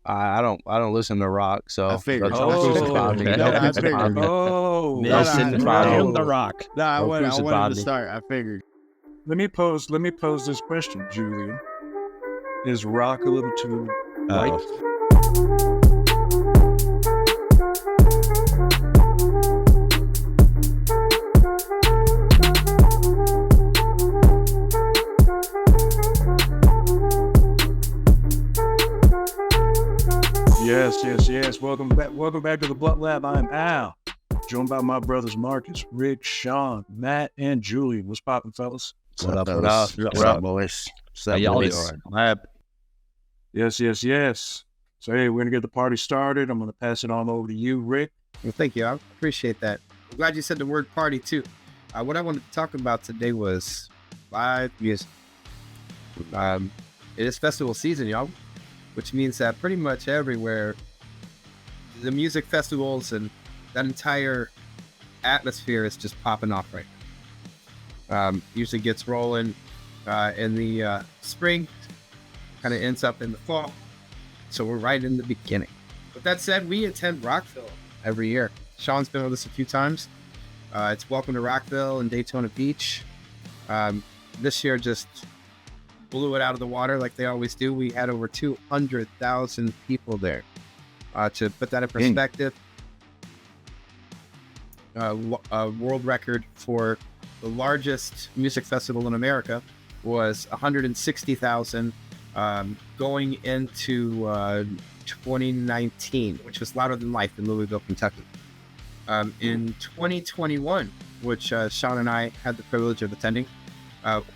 I don't listen to rock, so I figured. don't Oh, crucify me. no, Don't I crucify figured. me. Oh, Don't No, crucify no. me. The Rock. No, I Don't wanted crucify to me. start. I figured. let me pose this question, Julian. Is rock a little too light? Yes. Welcome back to the Blunt Lab. I'm Al, joined by my brothers Marcus, Rick, Sean, Matt, and Julian. What's poppin', fellas? What up, fellas? what up? What's up, boys? What's up, y'all boys? doing? Lab. Yes. So hey, we're gonna get the party started. I'm gonna pass it on over to you, Rick. Well, thank you. I appreciate that. I'm glad you said the word party too. What I wanted to talk about today was live music. It is festival season, y'all, which means that pretty much everywhere, the music festivals and that entire atmosphere is just popping off right now. Usually gets rolling in the spring, kind of ends up in the fall. So we're right in the beginning. With that said, we attend Rockville every year. Sean's been with us a few times. It's Welcome to Rockville and Daytona Beach. This year just blew it out of the water like they always do. We had over 200,000 people there. To put that in perspective, a world record for the largest music festival in America was 160,000 going into 2019, which was Louder Than Life in Louisville, Kentucky. In 2021, which Sean and I had the privilege of attending,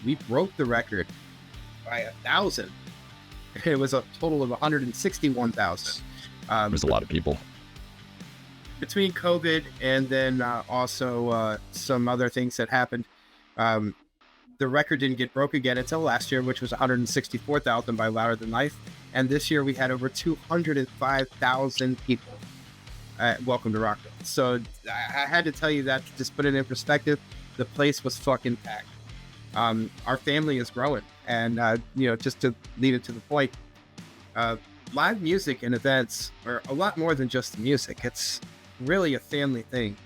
we broke the record by 1,000. It was a total of 161,000. There's a lot of people. Between COVID and then also some other things that happened, the record didn't get broke again until last year, which was 164,000 by Louder Than Life. And this year we had over 205,000 people at Welcome to Rockville. So I had to tell you that to just put it in perspective. The place was fucking packed. Our family is growing. And, just to lead it to the point, live music and events are a lot more than just the music. It's really a family thing.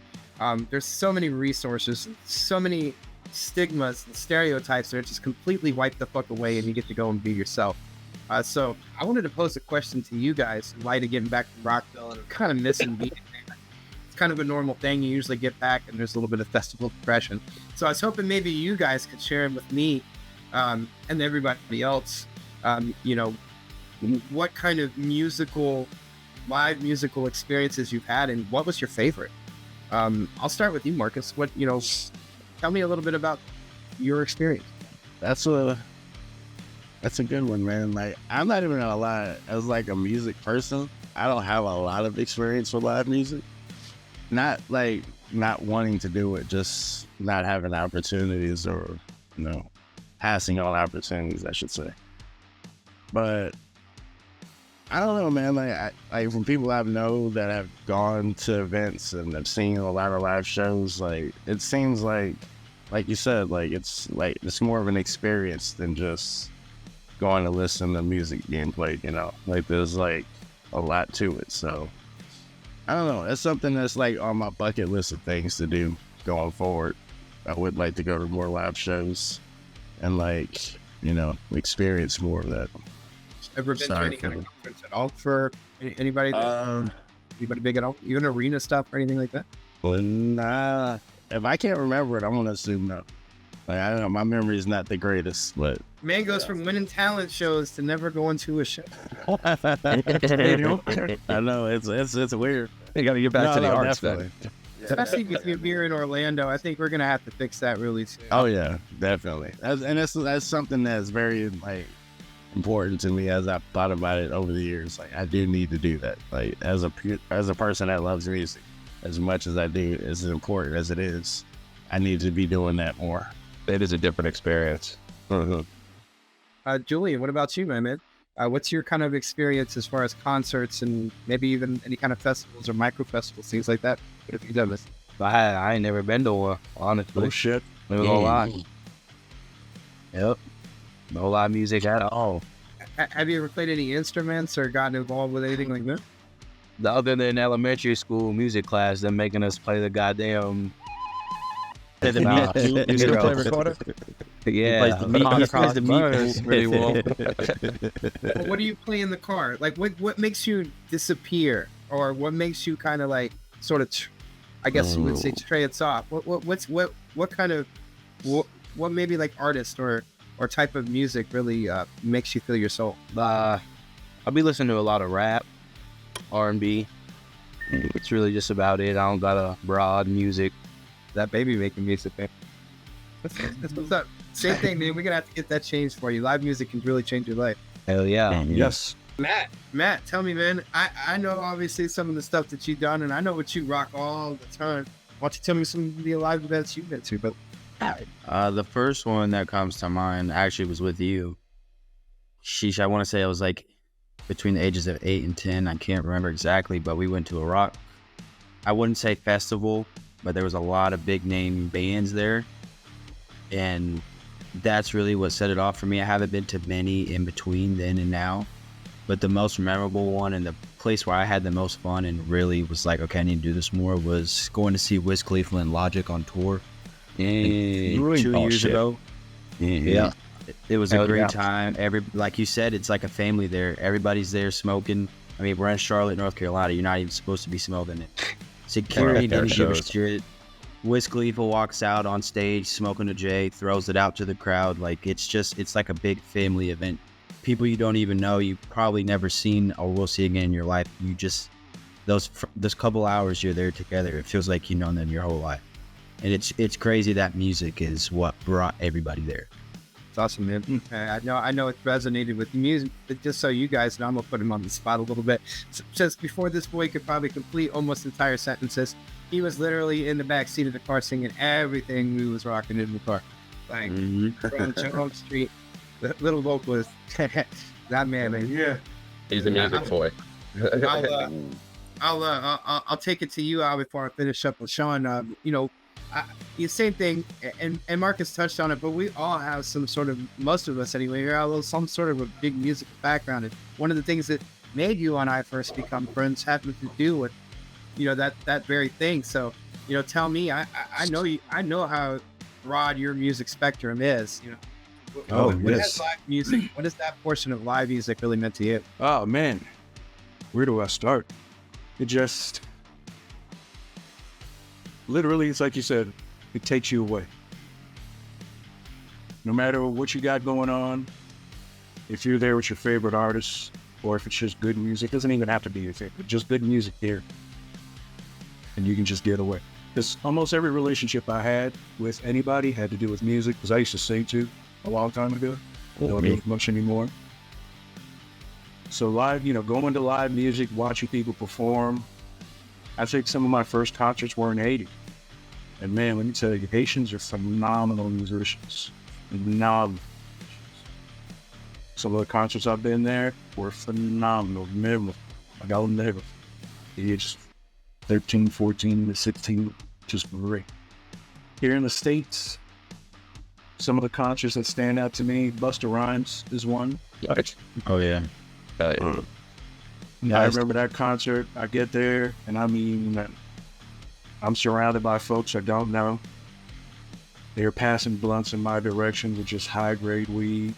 There's so many resources, so many stigmas and stereotypes that are just completely wiped the fuck away and you get to go and be yourself. So I wanted to pose a question to you guys in light of getting back to Rockville and kind of missing being there. It's kind of a normal thing. You usually get back and there's a little bit of festival depression. So I was hoping maybe you guys could share with me and everybody else, what kind of live musical experiences you've had and what was your favorite? I'll start with you, Marcus. Tell me a little bit about your experience. That's a good one, man. Like, I'm not even gonna lie. As like a music person, I don't have a lot of experience with live music. Not wanting to do it, just not having opportunities or, passing on opportunities, I should say. But I don't know, man. Like from people I know that have gone to events and have seen a lot of live shows, like it seems like you said, it's more of an experience than just going to listen to music being played. Like there's like a lot to it. So I don't know. It's something that's like on my bucket list of things to do going forward. I would like to go to more live shows and experience more of that. Ever been to any kind of conference at all for anybody? Anybody big at all? Even arena stuff or anything like that? Well, nah. If I can't remember it, I'm gonna assume no. Like, I don't know. My memory is not the greatest, but man goes from winning talent shows to never going to a show. I know it's weird. You got to get back to the arts, definitely. Especially if you're in Orlando, I think we're gonna have to fix that really soon. Oh yeah, definitely. That's something that's very important to me as I've thought about it over the years. Like I do need to do that. Like as a person that loves music as much as I do, as important as it is, I need to be doing that more. It is a different experience. Julian, what about you, man? What's your kind of experience as far as concerts and maybe even any kind of festivals or micro festivals, things like that? What have you done with? I ain't never been to one, honestly. Oh shit. No lie. Yep. No live music at all. Have you ever played any instruments or gotten involved with anything like that? Other than elementary school music class, them making us play the goddamn. You still play recorder? Yeah, the meat- he plays the meat buzz really well. Well, what do you play in the car? Like, what makes you disappear, or what makes you kind of like sort of, I guess you would say, trance off? What kind of what maybe like artist or type of music really makes you feel your soul? I'll be listening to a lot of rap, R&B. It's really just about it. I don't got a broad music. That baby making music, man. That's what's up. Same thing, man. We're gonna have to get that changed for you. Live music can really change your life. Hell yeah. Yes. Matt, tell me, man. I know obviously some of the stuff that you've done, and I know what you rock all the time. Why don't you tell me some of the live events you've been to? But The first one that comes to mind actually was with you. Sheesh, I want to say I was like between the ages of 8 and 10. I can't remember exactly, but we went to a rock, I wouldn't say festival, but there was a lot of big name bands there. And that's really what set it off for me. I haven't been to many in between then and now, but the most memorable one and the place where I had the most fun and really was like, okay, I need to do this more, was going to see Wiz Khalifa and Logic on tour. Yeah. 2 years ago. Yeah. It was a Hell great yeah. time. Like you said, it's like a family there. Everybody's there smoking. I mean, we're in Charlotte, North Carolina. You're not even supposed to be smoking it. Security Fair didn't give a shows. shit. Wiz Khalifa walks out on stage smoking a J, throws it out to the crowd. Like, it's like a big family event. People you don't even know, you've probably never seen or will see again in your life. You just, those couple hours you're there together, it feels like you've known them your whole life. And it's crazy that music is what brought everybody there. it's awesome, man. I know it resonated with music, but just so you guys know, I'm gonna put him on the spot a little bit. Just before this boy could probably complete almost entire sentences, he was literally in the back seat of the car singing everything we was rocking in the car. Like from Jones Street, the little vocalist. That man. Yeah. He's a music boy. I'll take it to you, Al, before I finish up with Sean. The same thing, and Marcus touched on it, but we all have some sort of, most of us anyway, some sort of a big musical background. And one of the things that made you and I first become friends had to do with, that very thing. So, tell me, I know how broad your music spectrum is. Oh, what yes. is live music? What is that portion of live music really meant to you? Oh, man. Where do I start? It just, literally, it's like you said, it takes you away. No matter what you got going on, if you're there with your favorite artists, or if it's just good music, it doesn't even have to be your favorite, just good music here. And you can just get away. Because almost every relationship I had with anybody had to do with music, because I used to sing too a long time ago. I don't do it much anymore. So live, going to live music, watching people perform. I think some of my first concerts were in Haiti. And man, let me tell you, Haitians are phenomenal musicians. Phenomenal. Some of the concerts I've been there were phenomenal, memorable. Like I'll never, age 13, 14, 16, just great. Here in the States, some of the concerts that stand out to me, Busta Rhymes is one. Nice. Oh, yeah. I remember that concert. I get there, and I mean, I'm surrounded by folks I don't know. They're passing blunts in my direction with just high-grade weed.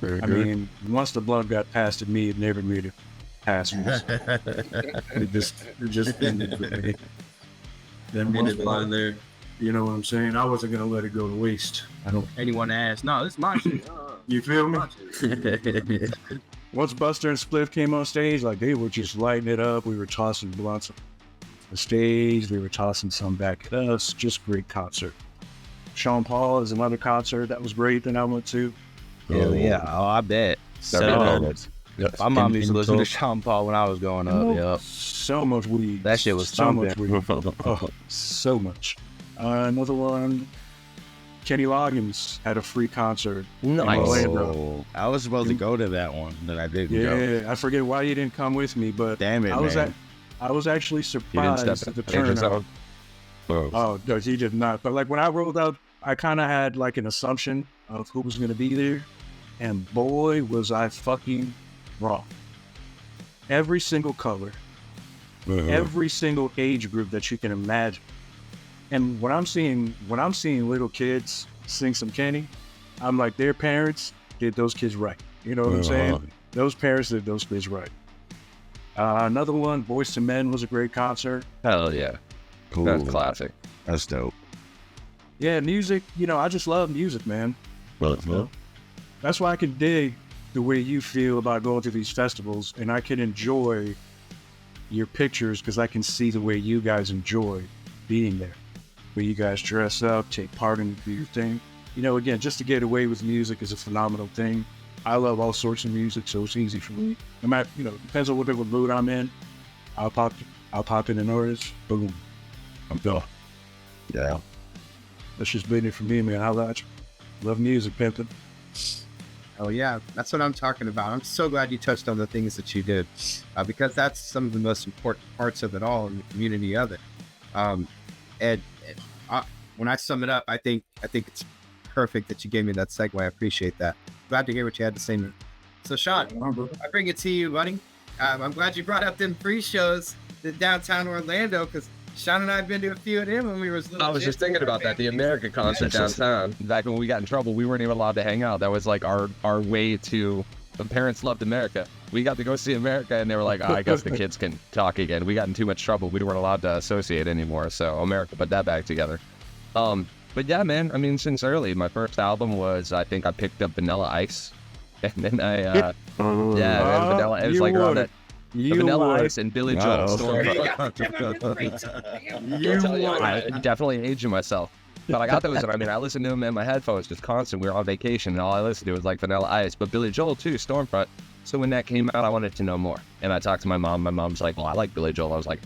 I mean, once the blunt got passed to me, it never made it past me. It just ended with me. Then once line there, you know what I'm saying? I wasn't gonna let it go to waste. I don't. Anyone ask? No, this is my shit. You feel me? Once Buster and Spliff came on stage, like they were just lighting it up. We were tossing blunts on the stage. We were tossing some back at us. Just great concert. Sean Paul is another concert that was great that I went to. Hell yeah. Oh, I bet. My mom used to listen to Sean Paul when I was growing up. Yep. So much weed. That shit was so something. much weed. Oh, so much. Another one. Kenny Loggins had a free concert in Orlando. I was supposed to go to that one, but I didn't go. Yeah, I forget why you didn't come with me, but Damn it, man. I was actually surprised at the turnout. Oh, no, he did not. But like when I rolled out, I kind of had like an assumption of who was going to be there. and boy, was I fucking wrong. Every single color, every single age group that you can imagine. And when I'm seeing little kids sing some Kenny, I'm like, their parents did those kids right. You know what I'm saying? Those parents did those kids right. Another one, Boyz II Men was a great concert. Hell yeah. Cool. That's classic. That's dope. Yeah, music, I just love music, man. Well, That's why I can dig the way you feel about going to these festivals, and I can enjoy your pictures because I can see the way you guys enjoy being there. Where you guys dress up, take part in your thing. Again, just to get away with music is a phenomenal thing. I love all sorts of music, so it's easy for me. No matter, depends on what type of mood I'm in. I'll pop in an artist, boom, I'm done. yeah. That's just been it for me, man. I love music, pimping. Oh yeah, that's what I'm talking about. I'm so glad you touched on the things that you did, because that's some of the most important parts of it all in the community of it. When I sum it up, I think it's perfect that you gave me that segue. I appreciate that. Glad to hear what you had to say. So Sean, I bring it to you, buddy. I'm glad you brought up them free shows in downtown Orlando, because Sean and I have been to a few of them when we were little. I was just thinking about that. The America concert downtown. Back when we got in trouble, we weren't even allowed to hang out. That was like our way to. The parents loved America. We got to go see America, and they were like, I guess the kids can talk again. We got in too much trouble. We weren't allowed to associate anymore. So America put that back together. But yeah, man. I mean, since early, my first album was, I think I picked up Vanilla Ice, and then Vanilla. It was like around that. Vanilla Ice and Billy Joel. I definitely aging myself. But I got those, and I listened to them in my headphones just constant. We were on vacation, and all I listened to was like Vanilla Ice. But Billy Joel too, Stormfront. So when that came out, I wanted to know more. And I talked to my mom. My mom's like, well, I like Billy Joel. I was like,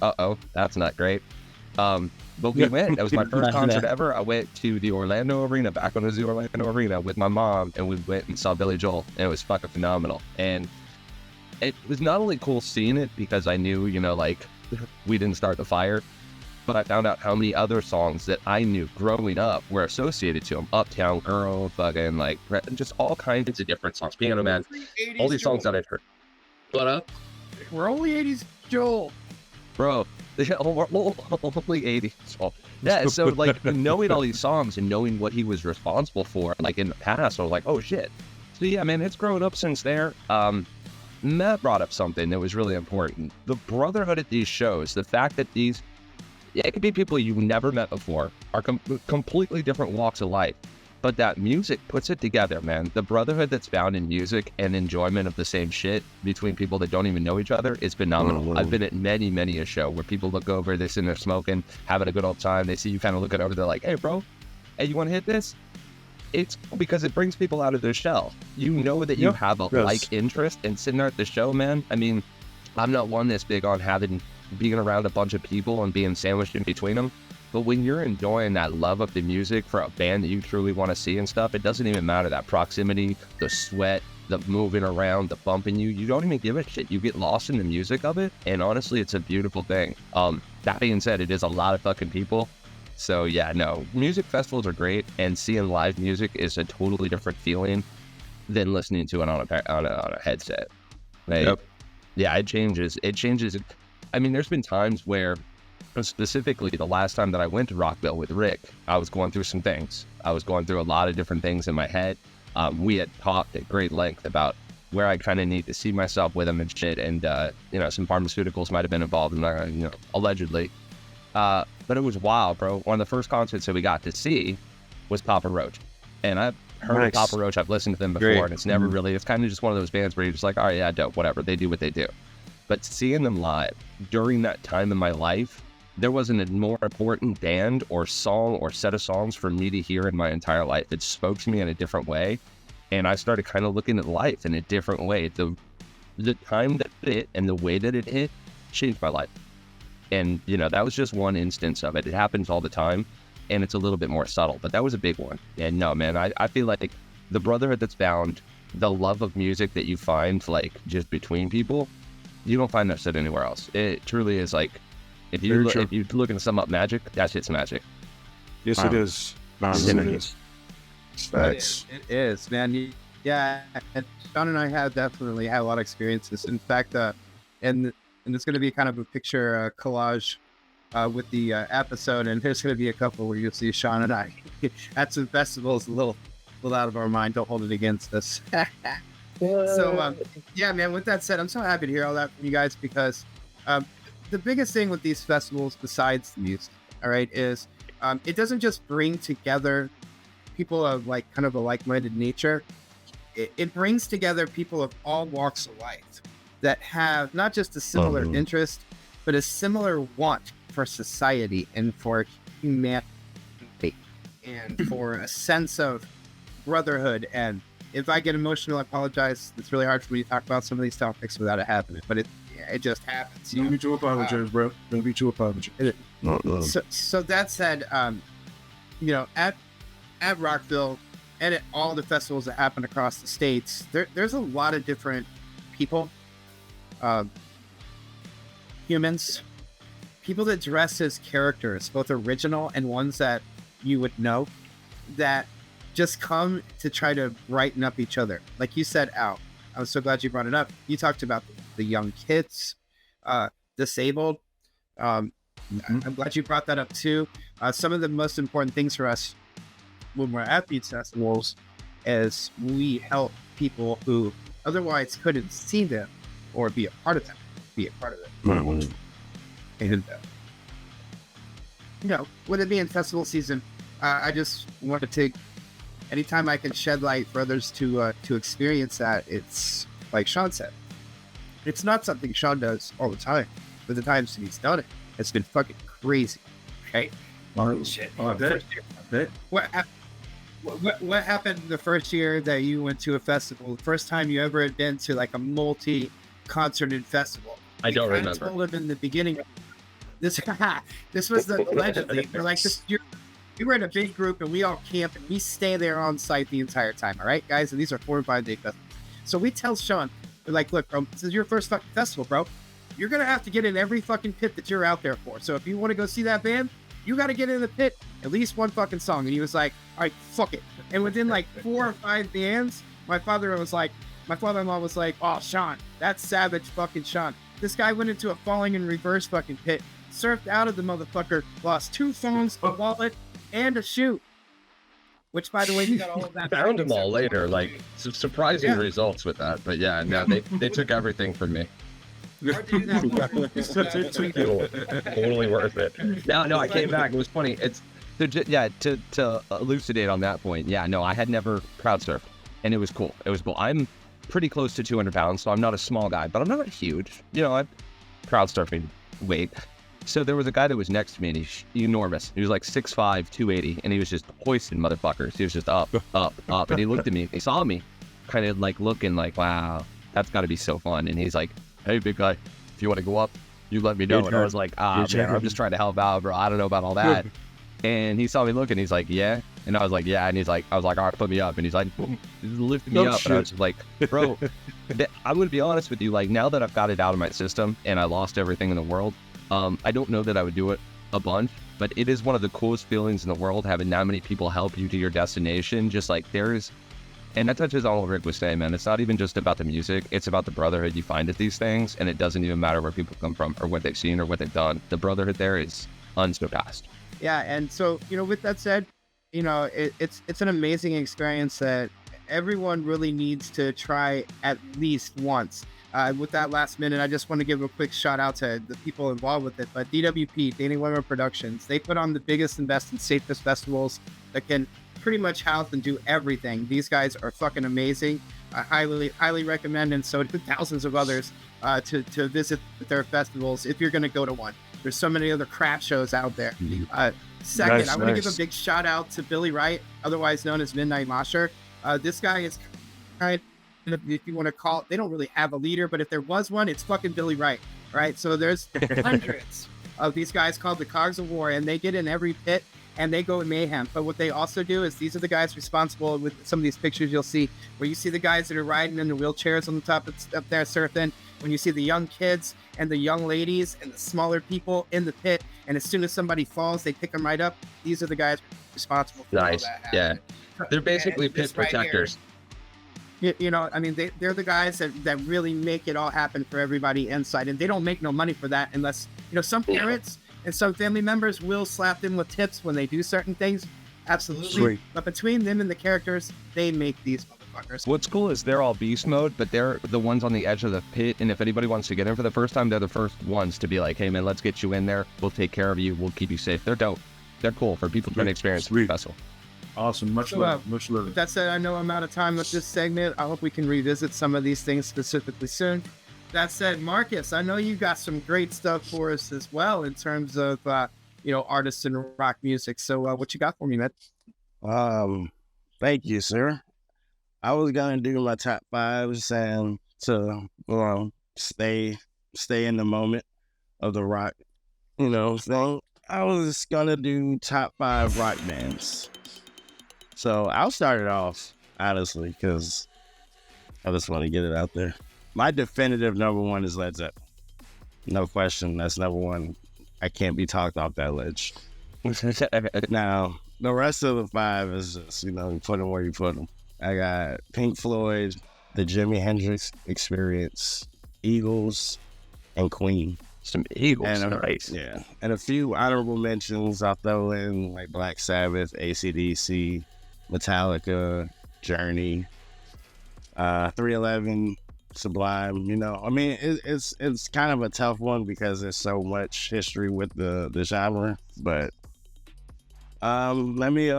that's not great. But we went. It was my first concert ever. I went to the Orlando Arena, back on the Orlando Arena with my mom, and we went and saw Billy Joel. And it was fucking phenomenal. And it was not only cool seeing it because I knew, we didn't start the fire, but I found out how many other songs that I knew growing up were associated to him. Uptown Girl, fucking just all kinds of different songs. Piano Man, all these songs that I'd heard. But We're only 80s Joel. Bro, only 80. Yeah, so knowing all these songs and knowing what he was responsible for, in the past, I was like, oh shit. So yeah, man, it's grown up since there. Matt brought up something that was really important. The brotherhood at these shows, the fact that it could be people you've never met before, are completely different walks of life, but that music puts it together, man. The brotherhood that's found in music and enjoyment of the same shit between people that don't even know each other is phenomenal. I've been at many a show where people look over, they're sitting there smoking, having a good old time. They see you kind of looking over, they're like, hey, bro, hey, you want to hit this? It's because it brings people out of their shell. You know that you have a like interest, and sitting there at the show, man. I'm not one that's big on being around a bunch of people and being sandwiched in between them. But when you're enjoying that love of the music for a band that you truly want to see and stuff, it doesn't even matter that proximity, the sweat, the moving around, the bumping you. You don't even give a shit. You get lost in the music of it, and honestly, it's a beautiful thing. That being said, it is a lot of fucking people. So yeah, no, music festivals are great, and seeing live music is a totally different feeling than listening to it on a headset. Yeah, it changes. There's been times where, specifically the last time that I went to Rockville with Rick, I was going through some things. I was going through a lot of different things in my head. We had talked at great length about where I kind of need to see myself with him and shit, and some pharmaceuticals might have been involved in allegedly. But it was wild, bro. One of the first concerts that we got to see was Papa Roach. And I've heard of Papa Roach. I've listened to them before, and it's never really, it's kind of just one of those bands where you're just like, all right, yeah, dope, whatever. They do what they do. But seeing them live during that time in my life, there wasn't a more important band or song or set of songs for me to hear in my entire life. It spoke to me in a different way. And I started kind of looking at life in a different way. The time that it hit and the way that it hit changed my life. And, that was just one instance of it. It happens all the time, and it's a little bit more subtle, but that was a big one. And no, man, I feel like the brotherhood that's found, the love of music that you find, just between people, you don't find that shit anywhere else. It truly is if you're looking to sum up magic, that shit's magic. Yes, it is. Facts. It is, man. Yeah, and Sean and I have definitely had a lot of experiences. In fact, and it's going to be kind of a picture collage with the episode, and there's going to be a couple where you'll see Sean and I at some festivals, a little out of our mind. Don't hold it against us. So, yeah, man. With that said, I'm so happy to hear all that from you guys because the biggest thing with these festivals, besides the music, all right, is it doesn't just bring together people of like kind of a like-minded nature. It brings together people of all walks of life that have not just a similar interest, but a similar want for society and for humanity and for a sense of brotherhood. And if I get emotional, I apologize. It's really hard for me to talk about some of these topics without it happening, but it just happens. Don't be too apologize, bro. Don't be too apologize. So that said, you know, at Rockville and at all the festivals that happen across the states, there's a lot of different people, humans, people that dress as characters, both original and ones that you would know, that just come to try to brighten up each other. Like you said, Al, I was so glad you brought it up. You talked about the young kids, disabled. I'm glad you brought that up too. Some of the most important things for us when we're at these festivals is we help people who otherwise couldn't see them or be a part of them, And, you know, with it being festival season, I just want to take, anytime I can shed light for others to experience that, it's like Sean said, it's not something Sean does all the time, but the times that he's done it, it's been fucking crazy. Okay. Shit. What happened the first year that you went to a festival? The first time you ever had been to like a multi-concerted festival? I don't I remember. told him in the beginning. This was the legend thing. We're like this. We were in a big group and we all camp and we stay there on site the entire time. All right, guys. And these are 4 and 5 day festivals. So we tell Sean, we're like, look, bro, this is your first fucking festival, bro. You're gonna have to get in every fucking pit that you're out there for. So if you want to go see that band, you got to get in the pit at least one fucking song. And he was like, all right, fuck it. And within like 4 or 5 bands, my father-in-law was like, oh, Sean, that's savage fucking Sean. This guy went into a falling in reverse fucking pit, surfed out of the motherfucker, lost 2 phones, a wallet, and a shoe. Which, by the way, we got all of that. Found them all later, like some surprising results with that. But yeah, no, they took everything from me. Totally worth it. No, I came back. It was funny. It's to elucidate on that point. Yeah, no, I had never crowd surfed, and it was cool. I'm pretty close to 200 pounds, so I'm not a small guy, but I'm not huge. You know, I'm crowd surfing weight. So there was a guy that was next to me, and he's enormous. He was like 6'5", 280, and he was just hoisting motherfuckers. He was just up, and he looked at me. He saw me, kind of like looking like, wow, that's got to be so fun. And he's like, hey, big guy, if you want to go up, you let me know. And I was like, man, I'm just trying to help out, bro. I don't know about all that. And he saw me looking. He's like, yeah. And I was like, yeah. And I was like, all right, put me up. And he's like, lifting me up. And I was just like, bro, I'm going to be honest with you. Like, now that I've got it out of my system and I lost everything in the world, I don't know that I would do it a bunch, but it is one of the coolest feelings in the world, having that many people help you to your destination. Just like and that touches on what Rick was saying, man. It's not even just about the music. It's about the brotherhood you find at these things. And it doesn't even matter where people come from or what they've seen or what they've done. The brotherhood there is unsurpassed. Yeah. And so, you know, with that said, you know, it's an amazing experience that everyone really needs to try at least once. With that last minute, I just want to give a quick shout out to the people involved with it. But DWP, Danny Weber Productions, they put on the biggest and best and safest festivals that can pretty much house and do everything. These guys are fucking amazing. I highly recommend, and so do thousands of others, to visit their festivals if you're going to go to one. There's so many other crap shows out there. Second, I want to give a big shout out to Billy Wright, otherwise known as Midnight Mosher. This guy is kind of, if you want to call it, they don't really have a leader, but if there was one, it's fucking Billy Wright, right? So there's hundreds of these guys called the Cogs of War, and they get in every pit and they go in mayhem. But what they also do is, these are the guys responsible with some of these pictures you'll see, where you see the guys that are riding in the wheelchairs on the top up there surfing, when you see the young kids and the young ladies and the smaller people in the pit, and as soon as somebody falls, they pick them right up. These are the guys responsible for all that happening. They're basically pit protectors. You know, I mean, they're the guys that really make it all happen for everybody inside, and they don't make no money for that unless, you know, some parents and some family members will slap them with tips when they do certain things. Absolutely. Sweet. But between them and the characters, they make these motherfuckers. What's cool is they're all beast mode, but they're the ones on the edge of the pit. And if anybody wants to get in for the first time, they're the first ones to be like, hey, man, let's get you in there. We'll take care of you. We'll keep you safe. They're dope. They're cool for people trying to experience Sweet. the vessel. Awesome. Much So, love. Much love. With that said, I know I'm out of time with this segment. I hope we can revisit some of these things specifically soon. That said, Marcus, I know you got some great stuff for us as well in terms of, you know, artists in rock music. So what you got for me, man? Thank you, sir. I was gonna do my top 5 saying to, you know, stay in the moment of the rock, you know, thing. I was gonna do top 5 rock bands. So I'll start it off, honestly, because I just want to get it out there. My definitive number 1 is Led Zeppelin. No question, that's number 1. I can't be talked off that ledge. Now, the rest of the 5 is just, you know, you put them where you put them. I got Pink Floyd, the Jimi Hendrix Experience, Eagles, and Queen. Some Eagles. And Nice. yeah, and a few honorable mentions I'll throw in, like Black Sabbath, AC/DC, Metallica, Journey, 311, Sublime. You know, I mean, it's kind of a tough one because there's so much history with the genre. But let me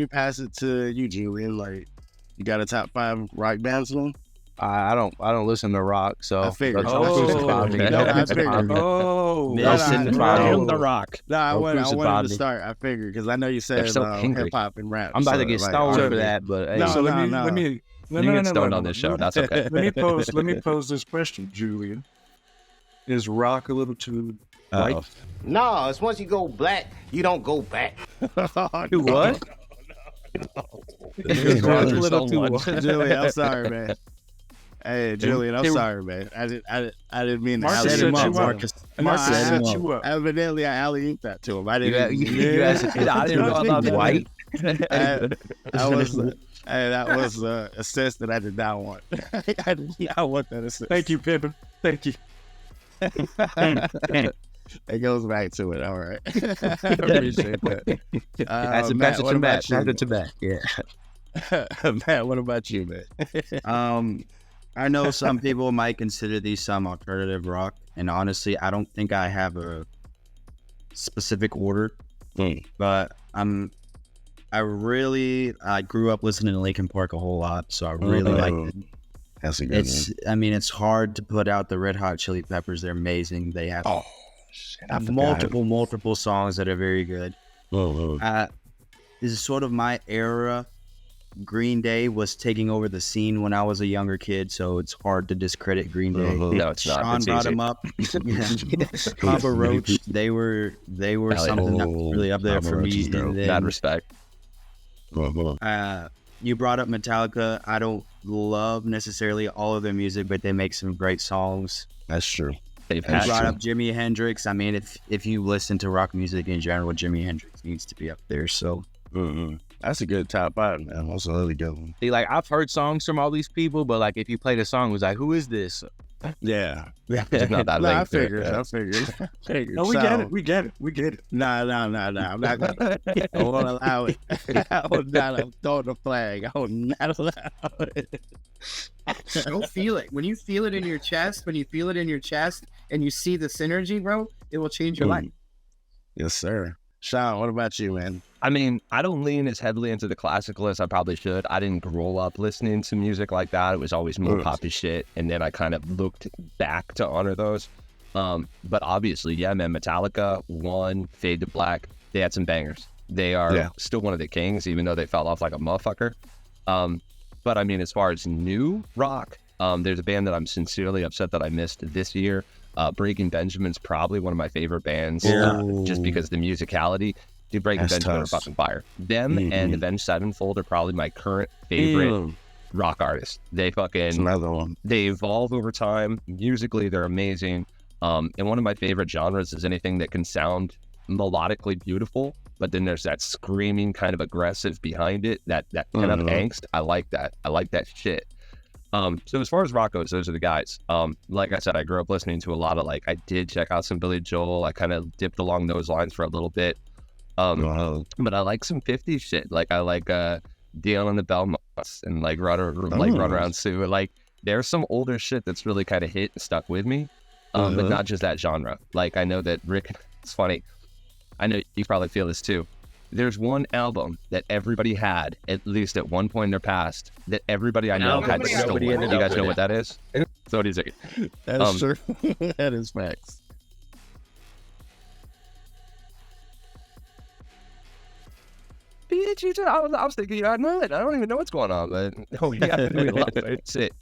pass it to you, Julian. Like, you got a top 5 rock bands, man? I don't listen to rock, so I figured. don't crucify me. No, Don't I crucify figured. me. Oh, Nelson no, Bobby. no. The Rock. No, I Don't wanted crucify to me. start. I figured because I know you said They're so angry. hip hop and rap. I'm about so, to get like, stoned okay. for that, but hey, No, so let no. me You get stoned on this show. That's okay. let me pose this question, Julian. Is rock a little too white? Uh-oh. No, it's once you go black, you don't go back. you what? It's a rather little too someone. Julian, I'm sorry, man. Hey, Julian, I'm sorry, man. I didn't mean to Marcus alley set him you up. up. Marcus. No, I set set him you up. Evidently, I alley-ooped that to him. I You, didn't. you as a kid, I didn't know about white. That was an assist that I did not want. I did not want that assist. Thank you, Pippin. Thank you. It goes back to it. All right. I appreciate that. As a Matt, message what to about Matt, you? message to Matt. Yeah. Matt, what about you, man? I know some people might consider these some alternative rock, and honestly, I don't think I have a specific order. But I grew up listening to Linkin Park a whole lot, so I really like it. That's a good It's hard to put out the Red Hot Chili Peppers. They're amazing. They have one. I forgot. multiple songs that are very good. This is sort of my era. Green Day was taking over the scene when I was a younger kid, so it's hard to discredit Green Day. No, it's not. Sean It's brought easy. him up. Papa Roach, they were something that was really up there Papa for Roach me. is dope. And then, Mad respect. you brought up Metallica. I don't love necessarily all of their music, but they make some great songs. That's true. They've You had brought to. up Jimi Hendrix. I mean, if you listen to rock music in general, Jimi Hendrix needs to be up there. So That's a good top 5, man. That's a really good one. See, like I've heard songs from all these people, but like if you play the song, it was like, who is this? Yeah. It's not that No, I late. figured. I figured. No, we get it. We get it. We get it. No. I'm not gonna. I won't allow it. I will not throw the flag. I will not allow it. Don't feel it. When you feel it in your chest, and you see the synergy, bro, it will change your life. Yes, sir. Sean, what about you, man? I mean, I don't lean as heavily into the classical as I probably should. I didn't grow up listening to music like that. It was always more poppy shit. And then I kind of looked back to honor those. But obviously, yeah, man, Metallica, One, Fade to Black, they had some bangers. They are still one of the kings, even though they fell off like a motherfucker. But I mean, as far as new rock, there's a band that I'm sincerely upset that I missed this year. Breaking Benjamin's probably one of my favorite bands, just because the musicality. Dude, Breaking Benjamin are fucking fire. Them and Avenged Sevenfold are probably my current favorite rock artists. They It's another one. they evolve over time. Musically, they're amazing. And one of my favorite genres is anything that can sound melodically beautiful, but then there's that screaming kind of aggressive behind it, that kind of angst. I like that. I like that shit. So as far as rock goes, those are the guys. Like I said, I grew up listening to a lot of I did check out some Billy Joel. I kind of dipped along those lines for a little bit. But I like some 50s shit. I like Dion and the Belmonts and Run Around Sue. There's some older shit that's really kind of hit and stuck with me. But not just that genre. I know that Rick, it's funny. I know you probably feel this too. There's one album that everybody had, at least at one point in their past, that everybody I know had stolen. Do you guys know what that is? So what do you think? That's true. That is facts. I was thinking, I know it. I don't even know what's going on, but we lost it. That's it.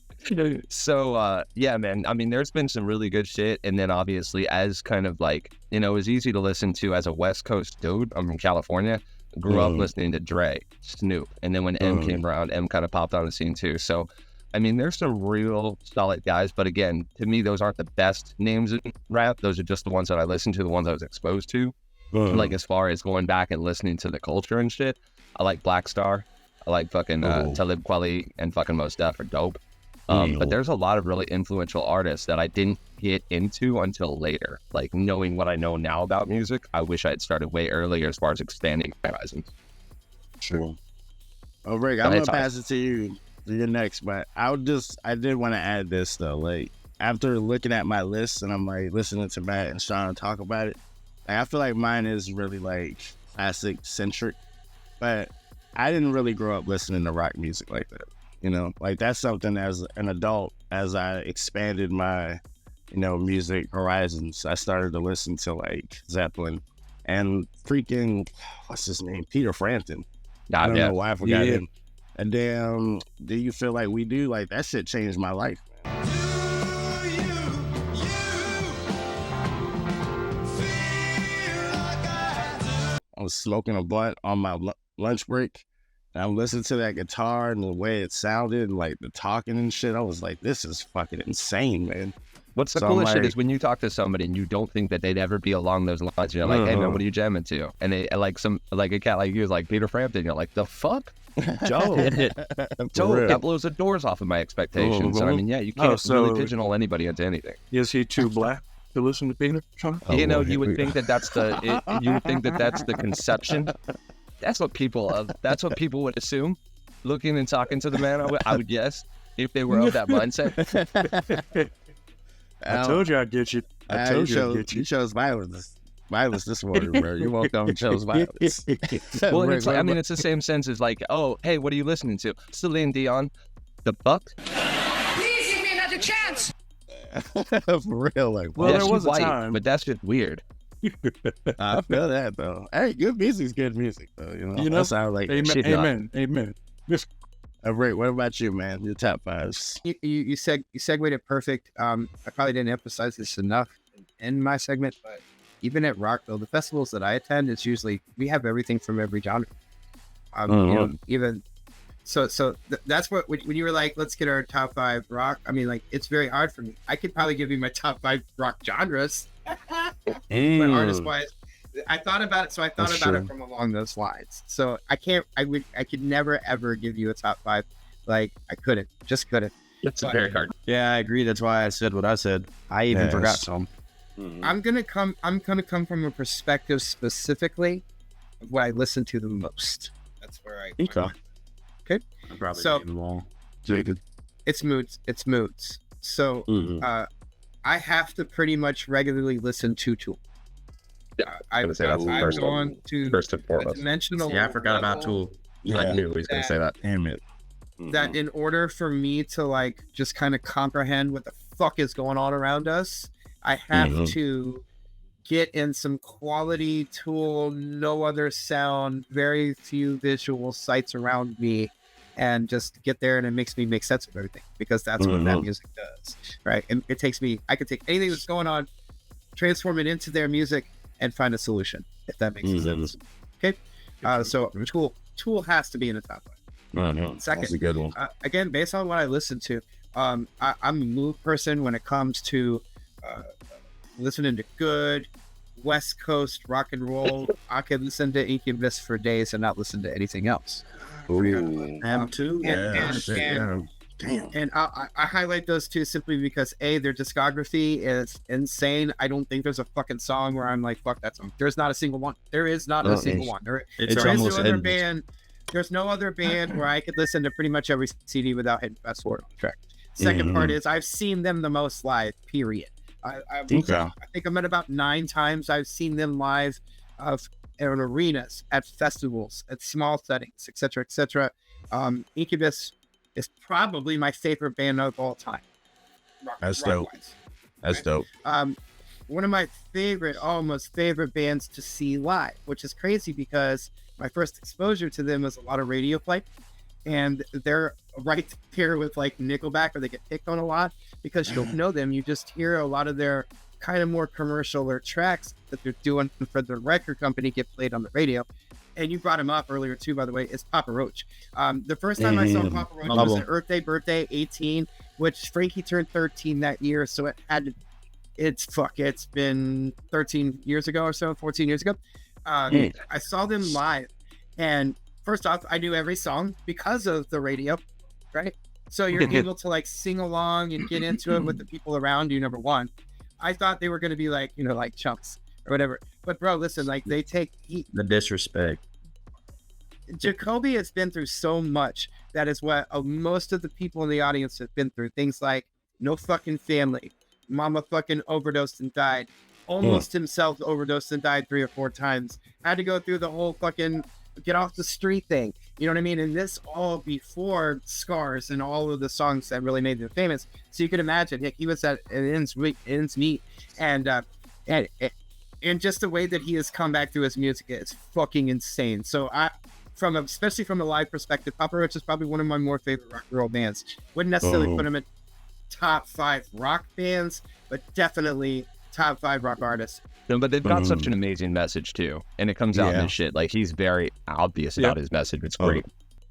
So, yeah, man, I mean, there's been some really good shit. And then obviously as kind of it was easy to listen to as a West Coast dude. I'm from California, grew up listening to Dre, Snoop. And then when M came around, M kind of popped on the scene too. So, I mean, there's some real solid guys. But again, to me, those aren't the best names in rap. Those are just the ones that I listened to, the ones I was exposed to. As far as going back and listening to the culture and shit, I like Black Star. I like fucking Talib Kweli and fucking Mos Def are dope. But there's a lot of really influential artists that I didn't get into until later. Knowing what I know now about music, I wish I had started way earlier as far as expanding my horizons. Sure. Oh, Rick, I'm gonna pass it to you. You're next, but I did want to add this though. After looking at my list and I'm listening to Matt and Sean talk about it, I feel like mine is really classic centric, but I didn't really grow up listening to rock music like that. That's something as an adult, as I expanded my, music horizons, I started to listen to Zeppelin and freaking, what's his name? Peter Frampton. I don't know why I forgot him. And damn, Do You Feel Like We Do? That shit changed my life. I was smoking a blunt on my lunch break, and I'm listening to that guitar and the way it sounded, and the talking and shit. I was like, this is fucking insane, man. What's the coolest shit is when you talk to somebody and you don't think that they'd ever be along those lines. You're like, hey man, what are you jamming to? And they a cat like you is like Peter Frampton. You're like, the fuck? Joe, that blows the doors off of my expectations. And I mean, yeah, you can't really pigeonhole anybody into anything. Is he too black to listen to Peter? You would think that that's the conception. That's what people would assume. Looking and talking to the man, I would guess, if they were of that mindset. I told you I'd get you. I told you I'd get you. You chose violence. Violence this morning, bro. You woke up and chose violence. Well, it's it's the same sense as oh, hey, what are you listening to? Celine Dion, The Buck. Please give me another chance. For real, well, there was a time, but that's just weird. I feel that though. Hey, good music's good music though. That sounds like amen. Rick, what about you, man? Your top fives. You segued it perfect. I probably didn't emphasize this enough in my segment, but even at Rockville, the festivals that I attend, it's usually we have everything from every genre. That's what when you were like, let's get our top 5 rock. I mean, it's very hard for me. I could probably give you my top 5 rock genres, but artist wise, I thought about it. So I thought about it from along those lines. So I could never ever give you a top 5. I couldn't. It's very hard. Yeah, I agree. That's why I said what I said. I even forgot some. I'm gonna come from a perspective specifically of what I listen to the most. That's where I okay. I'm probably so them all. It's moods. So I have to pretty much regularly listen to Tool. I would say that's the first one. First and foremost. Dimensional. Yeah, I forgot about Tool. I knew he was gonna say that. Damn it. That in order for me to just kind of comprehend what the fuck is going on around us, I have to get in some quality Tool, no other sound, very few visual sights around me, and just get there, and it makes me make sense of everything, because that's what that music does, right? And it takes me, I could take anything that's going on, transform it into their music, and find a solution, if that makes sense. Okay, so Tool has to be in the top 5. Second, that's a good one. Again, based on what I listen to, I'm a mood person when it comes to listening to good West Coast rock and roll. I can listen to Incubus for days and not listen to anything else. Am too. Damn. And I highlight those two simply because their discography is insane. I don't think there's a fucking song where I'm like, fuck that song. There's not a single one. There is not a single one. It's There is almost no other endless. band. There's no other band where I could listen to pretty much every CD without hitting fast forward on the track. Second part is I've seen them the most live, period. I think I'm at about 9 times I've seen them live in arenas, at festivals, at small settings, etc., etc. Incubus is probably my favorite band of all time. That's dope. That's dope. One of my almost favorite bands to see live, which is crazy because my first exposure to them was a lot of radio play, and they're right here with like Nickelback, where they get picked on a lot because you don't know them. You just hear a lot of their kind of more commercial or tracks that they're doing for the record company get played on the radio. And you brought him up earlier too, by the way, is Papa Roach. The first time I saw Papa Roach was at Earth Day birthday 18, which Frankie turned 13 that year, so it's been 13 years ago or so, 14 years ago. I saw them live, and first off, I knew every song because of the radio, right? So you're able to like sing along and get into it with the people around you. Number one, I thought they were going to be like, like chumps or whatever. But bro, listen, like they take heat. The disrespect. Jacoby has been through so much. That is what most of the people in the audience have been through. Things like no fucking family. Mama fucking overdosed and died. Almost himself overdosed and died 3 or 4 times. Had to go through the whole fucking get off the street thing. You know what I mean? And this all before Scars and all of the songs that really made them famous. So you can imagine, he was at ends meet, and just the way that he has come back through his music is fucking insane. So especially from a live perspective, Papa Roach is probably one of my more favorite rock and roll bands. Wouldn't necessarily put him in top 5 rock bands, but definitely top 5 rock artists. No, but they've got such an amazing message too, and it comes out in this shit. Like he's very obvious about his message. It's great.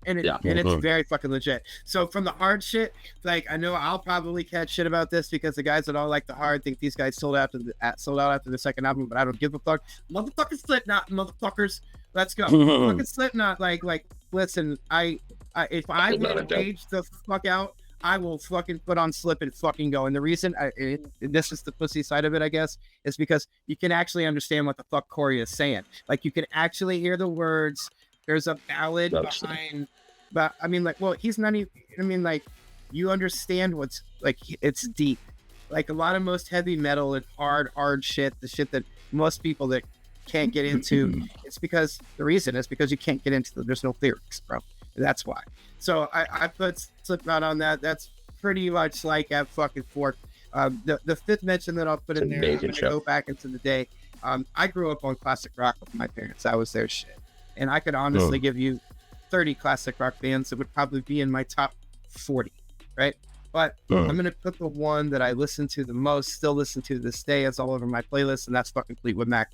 And it's very fucking legit. So from the hard shit, like I know I'll probably catch shit about this because the guys that all like the hard think these guys sold out after the second album, but I don't give a fuck. Motherfucking Slipknot, motherfuckers, let's go. Fucking Slipknot, like listen, if I want to rage the fuck out, I will fucking put on Slip and fucking go. And the reason this is the pussy side of it, I guess, is because you can actually understand what the fuck Corey is saying. Like you can actually hear the words. There's a ballad behind, but I mean, like, well, he's not even. I mean, like, you understand what's like. It's deep. Like a lot of most heavy metal and hard shit. The shit that most people that can't get into. It's because the reason is because you can't get into there's no lyrics, bro. That's why. So I put Slipknot on that. That's pretty much like at fucking 4th. The 5th mention that I'll put in there. I'm gonna go back into the day. I grew up on classic rock with my parents. That was their shit. And I could honestly give you 30 classic rock bands that would probably be in my top 40, right? But I'm going to put the one that I listen to the most, still listen to this day. It's all over my playlist, and that's fucking Fleetwood Mac.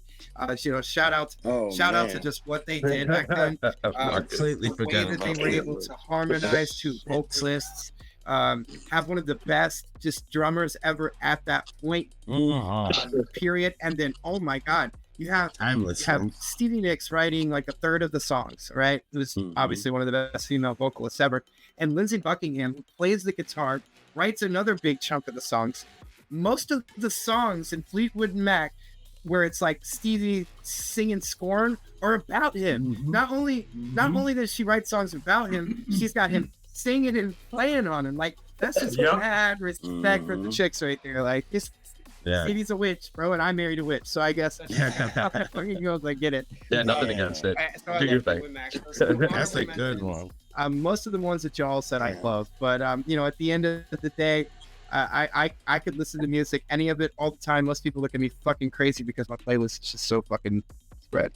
Shout out to just what they did back then. Completely forgot that they were able to harmonize 2 vocalists. Have one of the best just drummers ever at that point, period. And then, oh my God, you have Stevie Nicks writing like a third of the songs, right? Who's obviously one of the best female vocalists ever. And Lindsey Buckingham, who plays the guitar, writes another big chunk of the songs. Most of the songs in Fleetwood Mac, where it's like Stevie singing Scorn, are about him. Not only does she write songs about him, she's got him singing and playing on him. Like, that's just mad respect for the chicks right there. Like, Stevie's a witch, bro, and I married a witch, so I guess fucking girls, I get it. Yeah, nothing against it. So Do your thing. That's a good one. Most of the ones that y'all said I love, but at the end of the day, I could listen to music, any of it, all the time. Most people look at me fucking crazy because my playlist is just so fucking spread.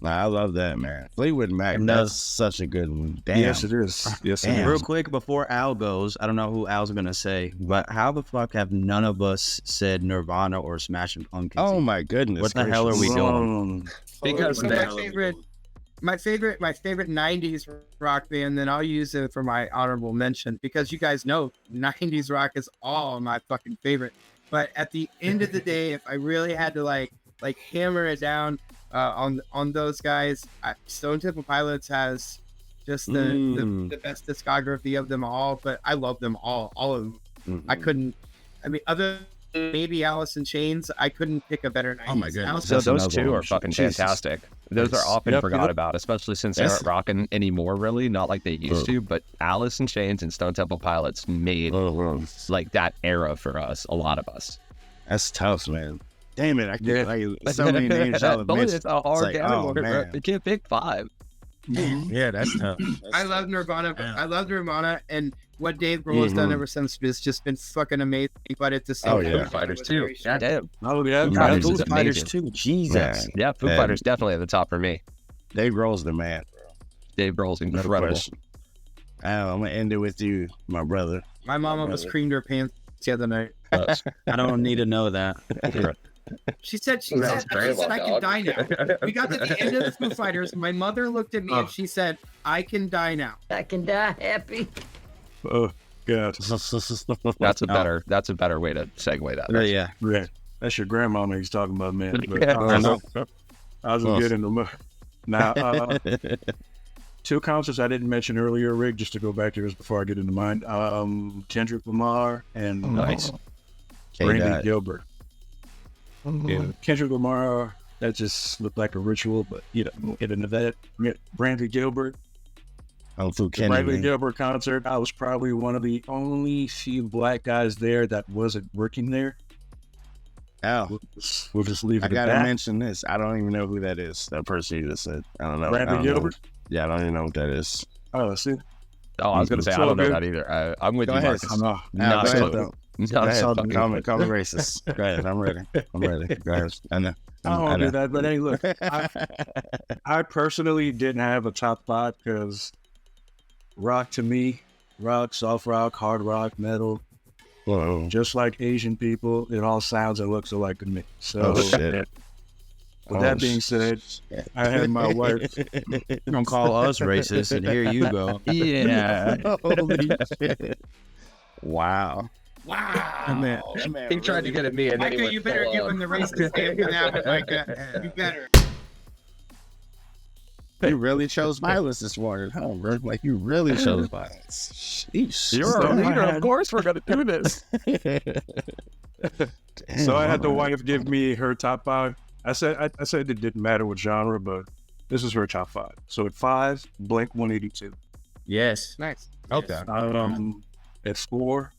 Nah, I love that, man. Fleetwood Mac, that's such a good one. Damn. Yes, it is. Yes, it is. Real quick before Al goes, I don't know who Al's gonna say, but how the fuck have none of us said Nirvana or Smashing Pumpkins? Oh my goodness! What the hell are we doing? Because my favorite 90s rock band, then I'll use it for my honorable mention because you guys know 90s rock is all my fucking favorite. But at the end of the day, if I really had to like hammer it down on those guys, Stone Temple Pilots has Just the best discography of them all. But I love them all of them. I couldn't. I mean, other than maybe Alice in Chains, I couldn't pick a better 90s. Oh my goodness. So That's those another two one. are fucking Jesus. fantastic. Those are often Yep, forgot yep. about, especially since they aren't rocking anymore, really. Not like they used to, but Alice in Chains and Stone Temple Pilots made like that era for us, a lot of us. That's tough, man. Damn it. I can't, like, so many names y'all have But mentioned. it's a hard like, oh, category. man. You can't pick 5. Yeah, that's tough. I love Nirvana. I love Nirvana, and what Dave Grohl has done ever since has just been fucking amazing. But at the same Oh, time, yeah. Foo Fighters too. God damn. Oh yeah, Foo yeah. Fighters Foo is Fighters amazing. too. Jesus. Yeah, Foo Fighters definitely at the top for me. Dave Grohl's the man. Dave Grohl's No incredible. question. I'm gonna end it with you, my brother. My mom almost creamed her pants the other night. I don't need to know that. She said I can die now. We got to the end of the Foo Fighters. My mother looked at me and she said, "I can die now." I can die happy. Oh god, That's a better way to segue that. Yeah. yeah. That's your grandmama he's talking about, man. But, Yeah. I was just getting them. Now, 2 concerts I didn't mention earlier, Rick, just to go back to this before I get into mine. Kendrick Lamar and Nice. Brandon Gilbert. Yeah, Kendrick Lamar, that just looked like a ritual, but you know, we'll get into that. Brandon Gilbert, I'm through the Kenny. Brandon Man. Gilbert concert, I was probably one of the only few black guys there that wasn't working there. Oh, We'll just leave I it at gotta that. mention this. I don't even know who that is. That person you just said. I don't know. Brandon I don't know. Gilbert? Yeah, I don't even know what that is. Oh, see? Oh, I was gonna say I So don't know good. that either. I'm with Go you, ahead. Marcus. I'm not. Not go a ahead, clue. though. Not Go a ahead. fucking Call clue. me racist. Go ahead. I'm ready. I'm ready. Go ahead. I know. I don't want know. to do that, but hey, look, I personally didn't have a top 5 because rock to me, rock, soft rock, hard rock, metal, Whoa. just like Asian people, it all sounds and looks alike to me. So, Oh, shit. with that being said, I had my wife. You're gonna call us racist, and here you go. Yeah. Holy shit. Wow. Wow. Man, He tried to get at me, and then he Micah, went you better full give on. him the racist stamp for that one, Micah. You better. you really chose violence this morning, huh, bro? Like, you really chose violence. Sheesh. You're So a leader. I had- Of course, we're gonna do this. So I had the wife give me her top 5. I said it didn't matter what genre, but this is her top 5. So at 5, Blink 182. Yes. Nice. Okay. At 4,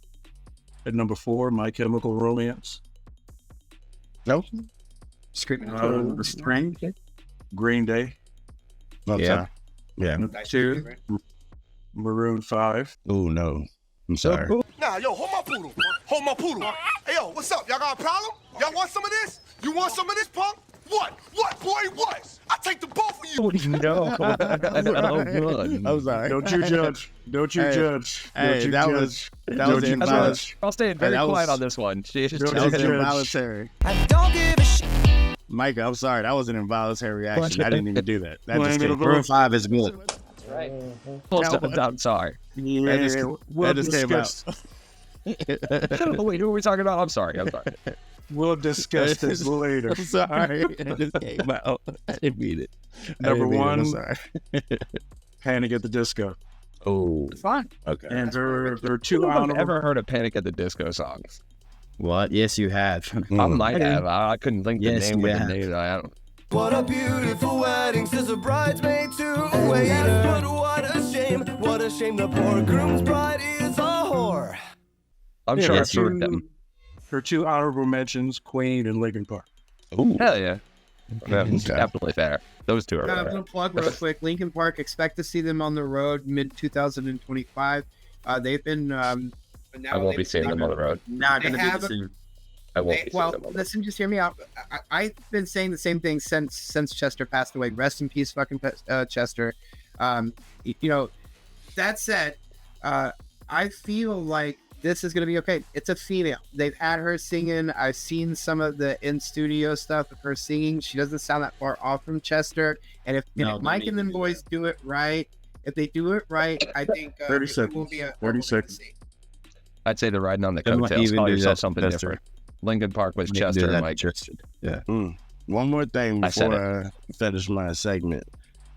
at number 4, My Chemical Romance. Nope. Screaming Uh, spring. Green Day. Okay. Yeah. Yeah. 2, Maroon 5. Oh, no. I'm sorry. Nah, yo, hold my poodle. Hold my poodle. Hey, yo, what's up? Y'all got a problem? Y'all want some of this? You want some of this, punk? What? What, boy? What? I take the both of you. No. Oh, good. I'm sorry. Don't you judge. Don't you Hey, judge. Hey, Don't you that judge. was Don't you involuntary. judge. I'll stay very that quiet was- on this one. Don't That was judge. involuntary. I don't give a shit. Micah, I'm sorry. That was an involuntary reaction. I didn't even do that. That Blame just it came. on- Maroon 5 is good. I'm sorry. Yeah, just- we'll that just came out. discuss. Oh, wait, who are we talking about? I'm sorry. We'll discuss this later. I'm sorry. It just came out. I didn't mean it. I Number didn't mean it. 1, I'm sorry. Panic at the Disco. Oh. Fine. Okay. And there are 2 I've honorable. ever heard of Panic at the Disco songs. What? Yes, you have. I might have. I couldn't link the Yes, name you with the have. name. I don't. What a beautiful wedding, says a bridesmaid to a waiter. But what a shame the poor groom's bride is a whore. I'm Yeah, sure her I've heard them. Her 2 honorable mentions, Queen and Linkin Park. Hell yeah. That's definitely fair. Those two are Got a fair. little plug real quick. Lincoln Park, expect to see them on the road mid 2025. They've been. But now I won't be they've- seeing them on the road. Not They gonna have be a- the same. I won't be seeing Well, them on the road. listen, just hear me out. I've been saying the same thing since Chester passed away. Rest in peace, fucking Chester. You know, that said, I feel like this is gonna be okay. It's a female. They've had her singing. I've seen some of the in studio stuff of her singing. She doesn't sound that far off from Chester. And if Mike and them boys do it right, if they do it right, I think 30 it will seconds. be a 30 seconds. I'd say they're riding on the They might coattails. even Call do yourself that, something Chester. different. Lincoln Park was They do Chester and that Mike. to Chester. Yeah. One more thing I said before I finish my segment.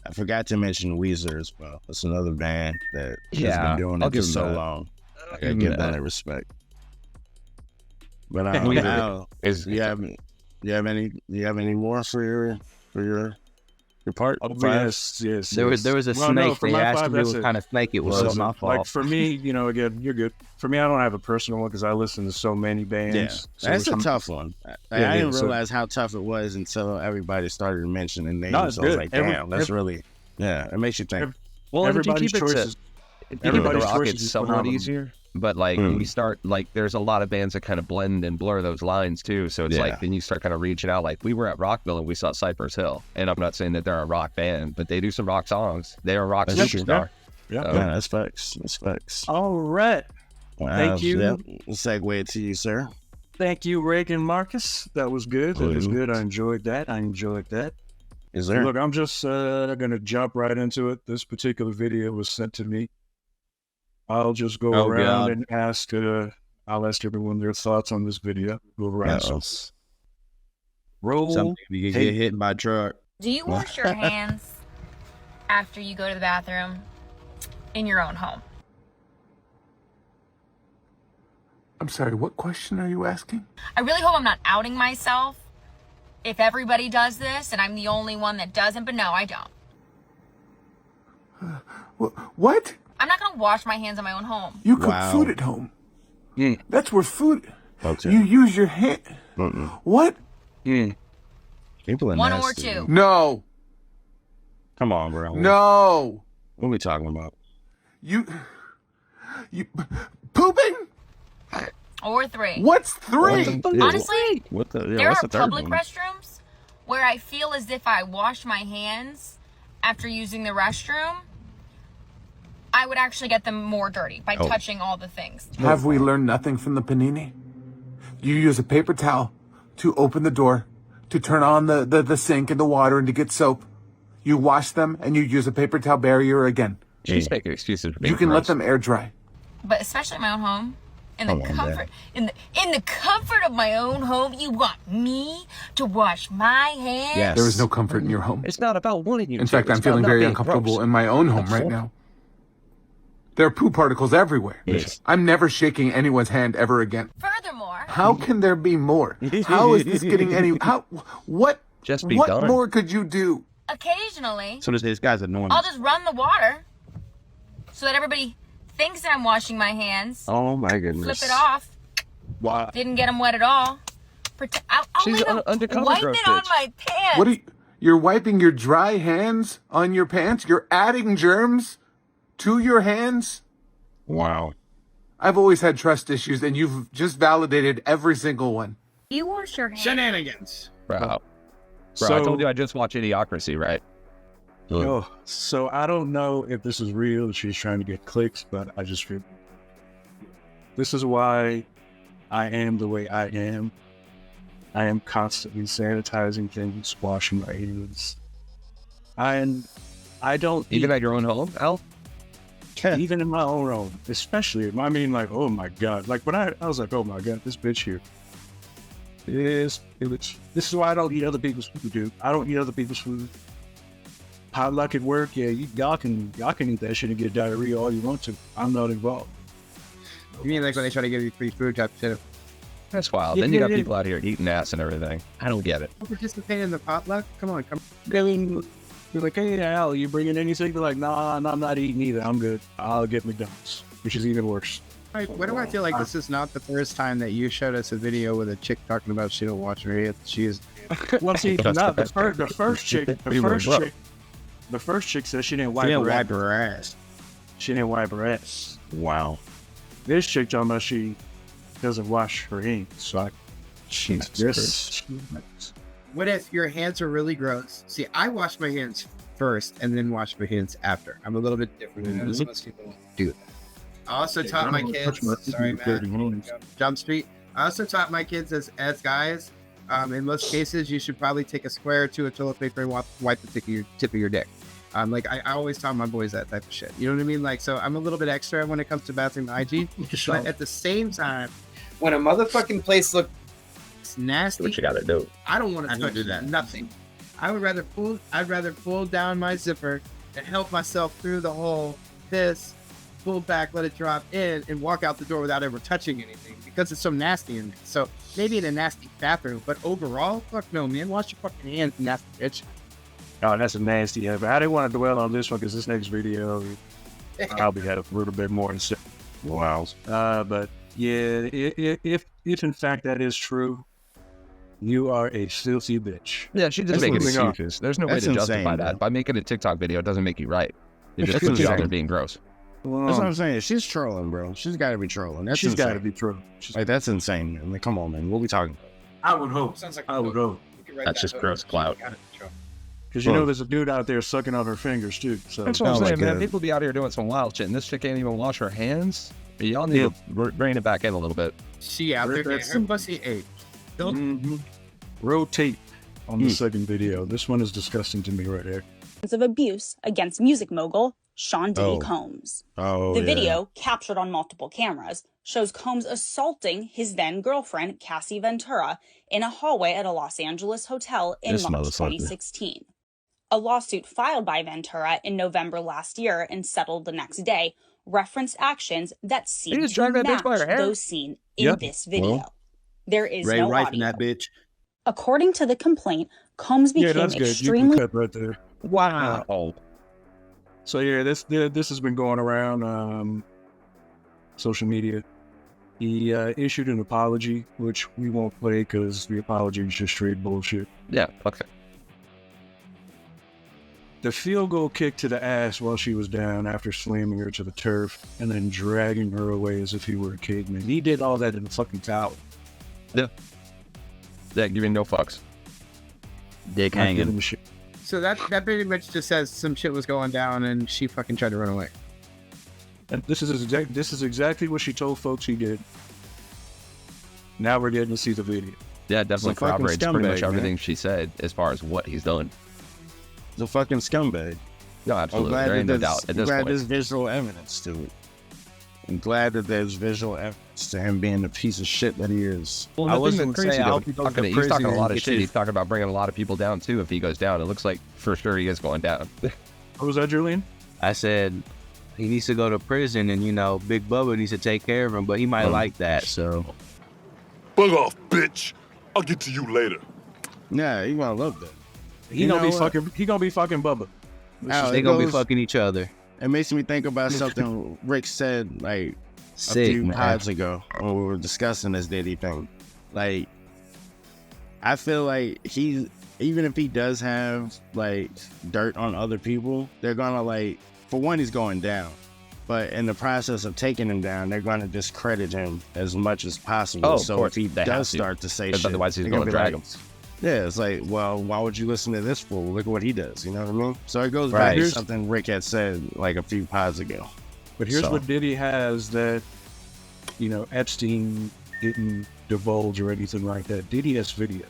I forgot to mention Weezer as well. That's another band that has been doing I'll it for give 'em so that. long. I gotta give them that respect. But Weezer you have any more for your part? Oh, Five? yes. There was a Well, snake. no, for They my asked five, me that's what it. kind of snake it was. So, My fault. like for me, again, you're good. For me, I don't have a personal one because I listen to so many bands. Yeah, So that's a some- tough one. I Yeah, didn't so- realize how tough it was until everybody started mentioning names. No, it's I was good. like, damn, that's really, it makes you think. Well, if you everybody's keep it choices. to, if you keep it to Everybody's rock, choices it's is somewhat phenomenal. easier. But like when you start, like there's a lot of bands that kind of blend and blur those lines too. So it's like then you start kind of reaching out. Like we were at Rockville and we saw Cypress Hill, and I'm not saying that they're a rock band, but they do some rock songs. They're a rock That's true. superstar. Yeah. So- Yeah, that's facts. That's facts. All right. Thank you. Yep. Segue to you, sir. Thank you, Reagan Marcus. That was good. That was good. I enjoyed that. Is there? Look, I'm just going to jump right into it. This particular video was sent to me. I'll just go around and ask. I'll ask everyone their thoughts on this video. Go around. Roll. Something you can get hit by a truck. Do you wash your hands after you go to the bathroom in your own home? I'm sorry, what question are you asking? I really hope I'm not outing myself if everybody does this and I'm the only one that doesn't, but no, I don't. What? I'm not gonna wash my hands in my own home. You cook food at home. That's where food. Okay. You use your hand. What? People are One nasty. or two. No. Come on, bro. No. What are we talking about? You pooping? Or three. What's three? Honestly, What the? Yeah, there what's are the third public one? restrooms where I feel as if I wash my hands after using the restroom, I would actually get them more dirty by touching all the things. Have we learned nothing from the panini? You use a paper towel to open the door, to turn on the sink and the water and to get soap. You wash them and you use a paper towel barrier again. She's making excuses for being You can let gross. them air dry. But especially in my own home, in the Come on, comfort, in the comfort of my own home, you want me to wash my hands? Yes. There is no comfort in your home. It's not about wanting you. In to. fact, It's I'm about feeling not very being uncomfortable gross. in my own home right now. There are poo particles everywhere. Yes. I'm never shaking anyone's hand ever again. Furthermore, How can there be more? How is this getting any? What? Just be what done. more could you do? occasionally, So this guy's annoying. I'll just run the water so that everybody thinks that I'm washing my hands. Oh my goodness. Flip it off. Wow. Didn't get them wet at all. I'll She's leave an them undercover wipe gross it on bitch. my pants. What are you? You're wiping your dry hands on your pants? You're adding germs to your hands? Wow. I've always had trust issues, and you've just validated every single one. You wash your hands. Shenanigans. Bro, So- I told you I just watched Idiocracy, right? Oh, so I don't know if this is real. She's trying to get clicks, but I just feel this is why I am the way I am. I am constantly sanitizing things, washing my hands. And I don't Even at your own home, Al? even in my own home, especially. I mean, like, oh my god! Like when I was like, oh my god, this bitch here. This is why I don't eat other people's food, dude. I don't eat other people's food. Potluck at work, yeah, y'all can eat that shit and get diarrhea all you want to. I'm not involved. You mean like when they try to give you free food type shit? That's wild. Yeah, Then you got yeah. people out here eating ass and everything. I don't get it. Participate in the potluck? Come on, come. I mean, you're like, hey, Al, you bringing anything? They're like, nah, I'm not eating either. I'm good. I'll get McDonald's, which is even worse. Why do I feel like this is not the first time that you showed us a video with a chick talking about she don't wash her hands? She is. Well, see, not the first chick. The first chick said she didn't wipe her ass. She didn't wipe her ass. Wow. This chick talking about she doesn't wash her hands. So What if your hands are really gross? See, I wash my hands first and then wash my hands after. I'm a little bit different. I notice most people do that. I also taught my kids. Sorry, Matt. Jump Street. I also taught my kids as guys. In most cases, you should probably take a square or two of toilet paper and wipe the tip of your dick. Like I always taught my boys that type of shit. You know what I mean? Like, so I'm a little bit extra when it comes to bathroom hygiene. But at the same time, when a motherfucking place looks nasty, What you gotta do? I don't want to touch nothing. I'd rather pull down my zipper and help myself through the whole piss, pull back, let it drop in, and walk out the door without ever touching anything because it's so nasty in there. So maybe in a nasty bathroom, but overall, fuck no, man. Wash your fucking hands, nasty bitch. Oh, that's a nasty one. But I didn't want to dwell on this one because this next video probably had a little bit more instead. Wow. But yeah, if in fact that is true, you are a filthy bitch. Yeah, she just making excuses. There's no way to justify that. By making a TikTok video, it doesn't make you right. It just puts you out there being gross. Well, that's what I'm saying. She's trolling, bro. She's got to be trolling. She's got to be trolling. Like, that's insane, man. Like, come on, man. What are we talking about? I would hope. I would hope. That's just gross clout. Because you know there's a dude out there sucking on her fingers, too. So. That's what I'm saying, man. People be out here doing some wild shit, and this chick can't even wash her hands. Y'all need to rein it back in a little bit. She out there getting her pussy ate. Rotate on the second video. This one is disgusting to me right here. Of abuse against music mogul Sean Diddy Combs. The video, captured on multiple cameras, shows Combs assaulting his then girlfriend Cassie Ventura in a hallway at a Los Angeles hotel in March 2016. A lawsuit filed by Ventura in November last year and settled the next day referenced actions that seem to match those seen in this video. There is no audio. That bitch. According to the complaint, Combs became extremely... You can cut right there. Wow. So yeah, this has been going around social media. He issued an apology, which we won't play because the apology is just straight bullshit. Yeah, okay. The field goal kick to the ass while she was down after slamming her to the turf and then dragging her away as if he were a caveman. He did all that in the fucking towel. Yeah. Yeah, giving no fucks. Dick hanging. So that pretty much just says some shit was going down and she fucking tried to run away. And this is exactly what she told folks he did. Now we're getting to see the video. Yeah, it definitely corroborates pretty much everything she said as far as what he's done. He's a fucking scumbag. No, absolutely. There ain't no doubt at this point. I'm glad there's visual evidence to it. I'm glad that there's visual evidence to him being the piece of shit that he is. Well, I wasn't crazy. He's talking a lot of shit. He's talking about bringing a lot of people down too. If he goes down, it looks like for sure he is going down. What was that, Julian? I said he needs to go to prison, and Big Bubba needs to take care of him, but he might like that. So, bug off, bitch. I'll get to you later. Yeah, he gonna love that. He gonna be fucking Bubba. They gonna be fucking each other. It makes me think about something Rick said like a few pods ago when we were discussing this Diddy thing. Like, I feel like even if he does have like dirt on other people, they're gonna for one, he's going down. But in the process of taking him down, they're gonna discredit him as much as possible. Oh, so if he does start to say shit, otherwise he's gonna drag him. Yeah, it's like, well, why would you listen to this fool? Look at what he does. You know what I mean? So it goes back to something Rick had said like a few pods ago. But here's what Diddy has that, Epstein didn't divulge or anything like that. Diddy has video.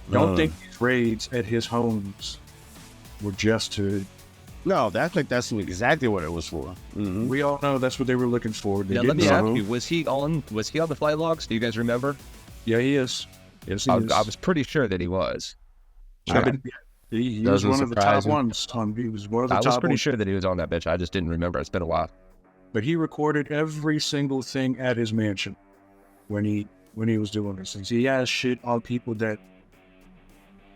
Don't think these raids at his homes were just to... No, that's exactly what it was for. Mm-hmm. We all know that's what they were looking for. Let me ask you, was he on the flight logs? Do you guys remember? Yeah, he is. Yes, I was pretty sure that he was. He was one of the top ones. He was one of the top. I was pretty sure that he was on that bitch. I just didn't remember. It's been a while. But he recorded every single thing at his mansion when he was doing these things. He has shit on people that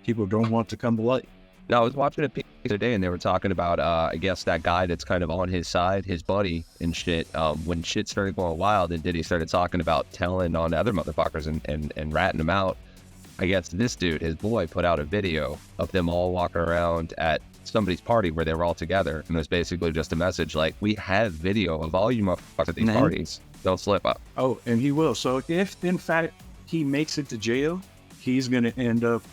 people don't want to come to light. No, I was watching it the other day, and they were talking about, I guess, that guy that's kind of on his side, his buddy and shit. When shit started going wild, and Diddy started talking about telling on other motherfuckers and ratting them out. I guess this dude, his boy, put out a video of them all walking around at somebody's party where they were all together, and it was basically just a message like, "We have video of all you motherfuckers at these parties. Don't slip up." Oh, and he will. So if in fact he makes it to jail, he's gonna end up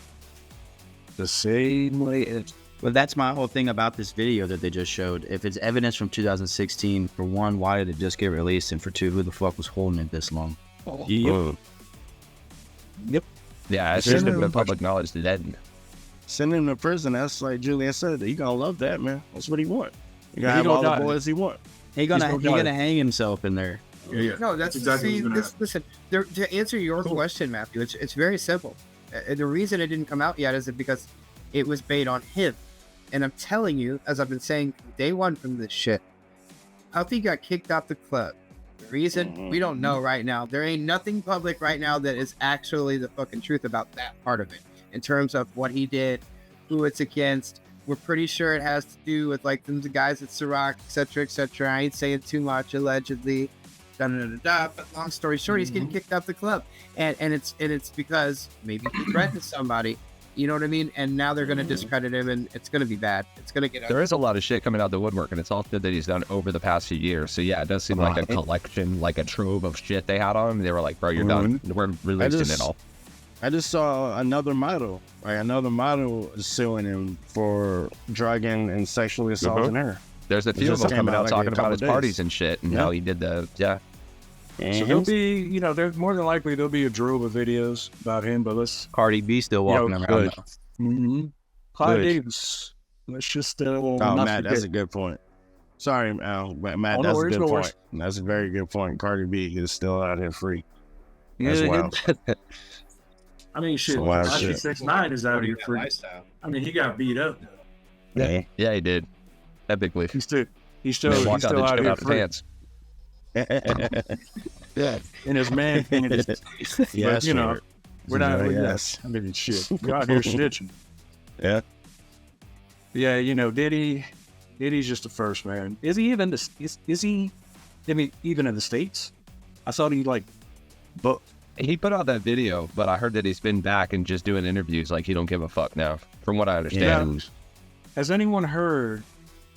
the same way. Well, that's my whole thing about this video that they just showed. If it's evidence from 2016, for one, why did it just get released? And for two, who the fuck was holding it this long? Yep. Yeah, it's just been public knowledge to dead. Send him to prison. That's like Julian said. He gonna love that, man. That's what he want. He gonna have all the boys he want. He gonna hang himself in there. Yeah. No, that's exactly. Listen, to answer your question, Matthew, it's very simple. The reason it didn't come out yet is because it was made on him. And I'm telling you, as I've been saying from day one from this shit, Puffy got kicked off the club. The reason, we don't know right now. There ain't nothing public right now that is actually the fucking truth about that part of it. In terms of what he did, who it's against. We're pretty sure it has to do with like the guys at Ciroc, etc. I ain't saying too much, allegedly. But long story short, he's getting kicked off the club. And it's because maybe he threatened somebody. You know what I mean? And now they're going to discredit him, and it's going to be bad. It's going to get. There is a lot of shit coming out the woodwork, and it's all good that he's done over the past few years. So yeah, it does seem like a collection, like a trove of shit they had on him. They were like, "Bro, you're done. We're releasing it all." I just saw another model. Like another model is suing him for drugging and sexually assaulting her. There's a few of them coming out talking about his parties and shit, and how he did the So there'll be, there's more than likely there'll be a drove of videos about him, but let's Cardi B still walking around. Clyde Davis. Let's just Matt, that's a good point. Sorry, Matt, that's a good point. That's a very good point. Cardi B is still out here free. That's wild. I mean, shit. 6ix9ine is out here free. I mean, he got beat up. Yeah, he did. Epically. He's still out here free. Pants. Yeah, in his man panties. Yes, but, we're not. Yes, I mean, shit. We're out here snitching. Yeah. Yeah, Diddy's just the first, man. Is he even is he? I mean, even in the States, I thought but he put out that video, but I heard that he's been back and just doing interviews like he don't give a fuck now, from what I understand. Yeah. Has anyone heard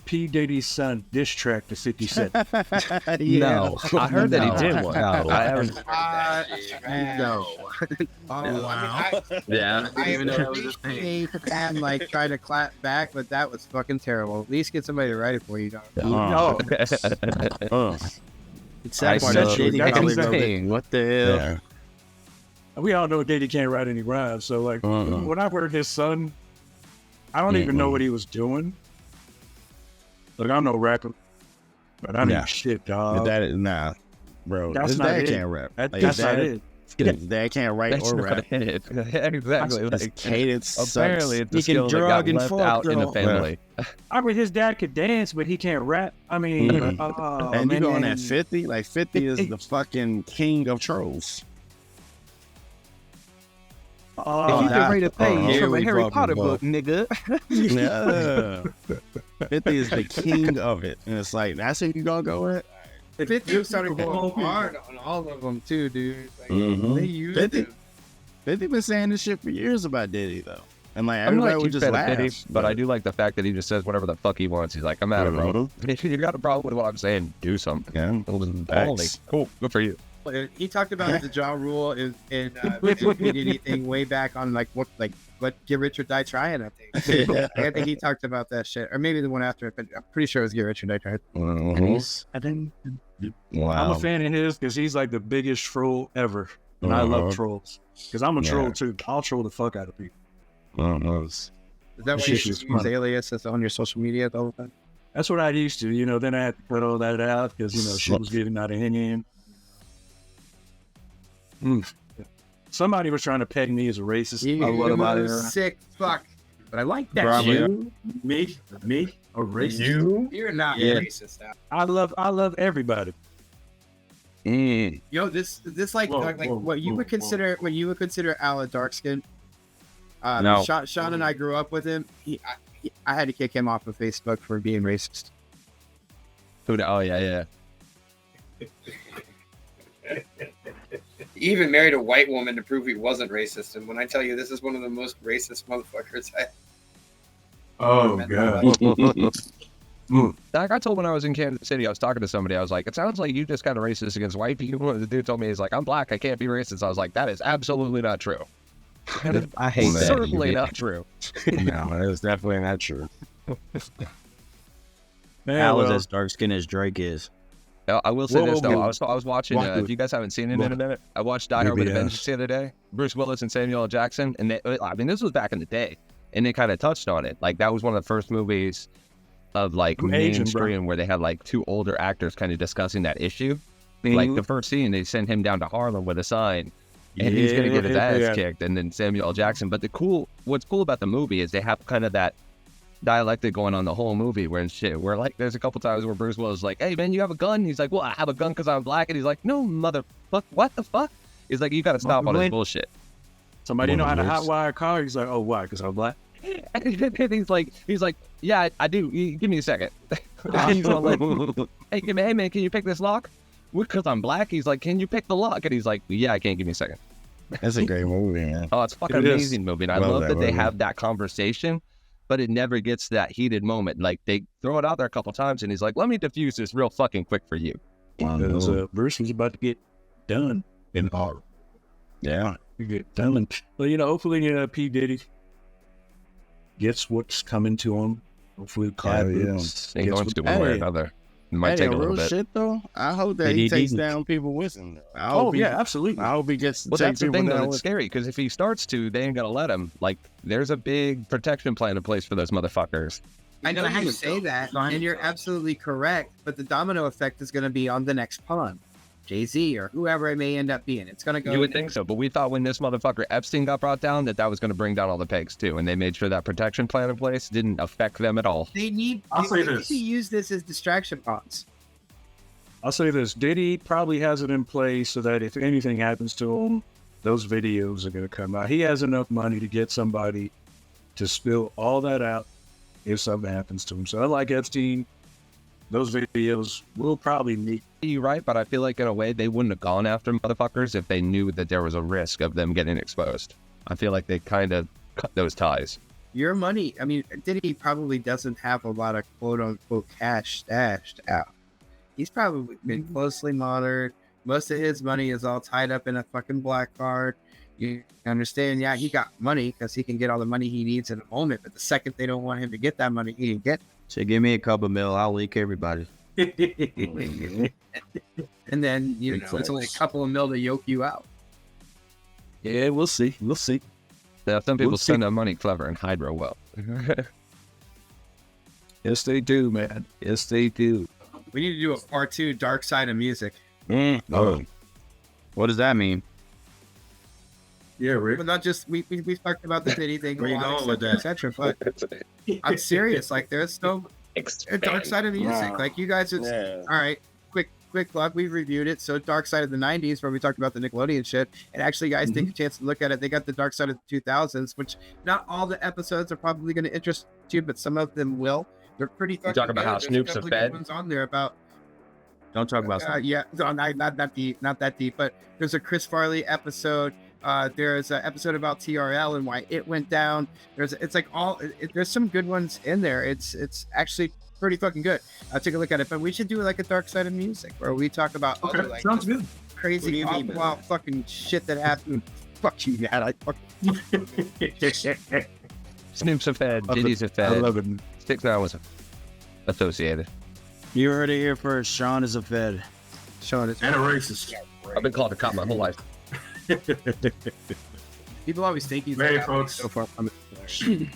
P. Diddy's son diss track to 50 Cent? No. I heard that he did one. No. I haven't. No. Oh, wow. Yeah. I didn't even know that was a thing. And like try to clap back, but that was fucking terrible. At least get somebody to write it for you, dog. It's sad part that Diddy probably wrote it. What the hell? Yeah. We all know Diddy can't write any rhymes, so like when I heard his son, I don't even know what he was doing. Look, I'm no rapper, but I need shit, dog. Bro. That's His not dad it. can't rap. That's not it. His dad can't write or rap. Exactly. His cadence apparently, sucks. it's a skill that got left out in the family. I mean, his dad could dance, but he can't rap. I mean, and you going at 50? Like 50 is the fucking king of trolls. If you can rate a page from a Harry Potter book, nigga. Yeah. 50 is the king of it. And it's like, that's who you gonna go with? 50 started going hard on all of them too, dude. Like, they used 50 been saying this shit for years about Diddy though. And like I'm everybody not would just laugh. Diddy, but I do like the fact that he just says whatever the fuck he wants. He's like, I'm at it, bro. If you got a problem with what I'm saying, do something. Yeah. It was balling. Cool. Good for you. He talked about the Ja Rule in anything way back on like what Get Rich or Die Trying, I think. I think he talked about that shit, or maybe the one after it, but I'm pretty sure it was Get Rich or Die Trying. I think I'm a fan of his because he's like the biggest troll ever, and I love trolls because I'm a troll too. I'll troll the fuck out of people. Is that why you use alias on your social media all the time? That's what I used to, then I had to cut all that out because shit was getting out of hand. Somebody was trying to peg me as a racist. You sick fuck. But I like that. Me, a racist. You're not racist. I love everybody. Yo, this like what you would consider Al a dark skin. No. Sean and I grew up with him. I had to kick him off of Facebook for being racist. Oh yeah. He even married a white woman to prove he wasn't racist. And when I tell you this is one of the most racist motherfuckers Like I told when I was in Kansas City, I was talking to somebody. I was like, it sounds like you just got a racist against white people. The dude told me, he's like, I'm black, I can't be racist. I was like, that is absolutely not true. I hate that. Certainly not true. No, it's definitely not true. Al is as dark skinned as Drake is. I will say this though. I was watching. If you guys haven't seen it in a minute, I watched Die Hard with a Vengeance the other day. Bruce Willis and Samuel L. Jackson, and this was back in the day, and they kind of touched on it. Like that was one of the first movies of like mainstream where they had like two older actors kind of discussing that issue. Like the first scene, they sent him down to Harlem with a sign, and he's gonna get his ass kicked, and then Samuel L. Jackson. But what's cool about the movie is they have kind of that dialectic going on the whole movie where like there's a couple times where Bruce Willis is like, hey man, you have a gun? He's like, well, I have a gun because I'm black. And he's like, no, motherfucker, what the fuck? He's like, you gotta stop all this bullshit. Somebody know how to hotwire a car? He's like, oh, why? Because I'm black? he's like, yeah, I do. Give me a second. He's all like, hey man, can you pick this lock? Because I'm black. He's like, can you pick the lock? And he's like, yeah, I can't. Give me a second. That's a great movie, man. Oh, it's fucking amazing movie. And I love that they have that conversation, but it never gets to that heated moment. Like they throw it out there a couple times, and he's like, let me diffuse this real fucking quick for you. Bruce was about to get done in horror. Yeah. You get done. Well, hopefully P. Diddy gets what's coming to him. Hopefully, Clive Ain't going to one way or another. It might take a little bit. Shit, though, I hope that he takes down people with him. Absolutely. I hope he gets. Well, that's the thing though. It's scary because if he starts to, they ain't gonna let him. Like, there's a big protection plan in place for those motherfuckers. I know you say that, and you're absolutely correct. But the domino effect is going to be on the next pawn. Jay-Z or whoever it may end up being. It's going to go. You would think so, but we thought when this motherfucker Epstein got brought down that was going to bring down all the pegs too, and they made sure that protection plan in place didn't affect them at all. They need to use this as distraction pawns. I'll say this: Diddy probably has it in place so that if anything happens to him, those videos are going to come out. He has enough money to get somebody to spill all that out if something happens to him. So unlike Epstein, those videos will probably need. You're right, but I feel like in a way they wouldn't have gone after motherfuckers if they knew that there was a risk of them getting exposed. I feel like they kind of cut those ties. Your money, I mean, Diddy probably doesn't have a lot of quote-unquote cash stashed out. He's probably been closely monitored. Most of his money is all tied up in a fucking black card. You understand? Yeah, he got money because he can get all the money he needs in a moment. But the second they don't want him to get that money, he didn't get it. So give me a couple mil, I'll leak everybody. And then, it's only a couple of mil to yoke you out. Yeah, we'll see. We'll see. Yeah, some people spend their money clever and hide real well. Yes, they do, man. Yes, they do. We need to do a part 2, Dark Side of Music. Oh. What does that mean? Yeah, Rick. But not just, we've talked about the Diddy thing, Where you going with that? etc. But I'm serious. Like, there's no Dark Side of Music. Like, you guys, all right, quick plug. We've reviewed it. So Dark Side of the 90s, where we talked about the Nickelodeon shit. And actually, guys, take a chance to look at it. They got the Dark Side of the 2000s, which not all the episodes are probably going to interest you, but some of them will. They're pretty fucking talk about how Snoop's a fed. Ones on there about. Don't talk about not that deep, but there's a Chris Farley episode. There's an episode about TRL and why it went down. There's some good ones in there. It's actually pretty fucking good. Take a look at it. But we should do like a Dark Side of Music where we talk about Sounds good. Crazy wild fucking shit that happened. Fuck you, man. Snoop's a fed. Diddy's a fed. I love it. 6ix9ine was associated. You heard it here first. Sean is a fed. Sean is And a racist. I've been called a cop my whole life. People always think he's Hey, like, folks. so far from it.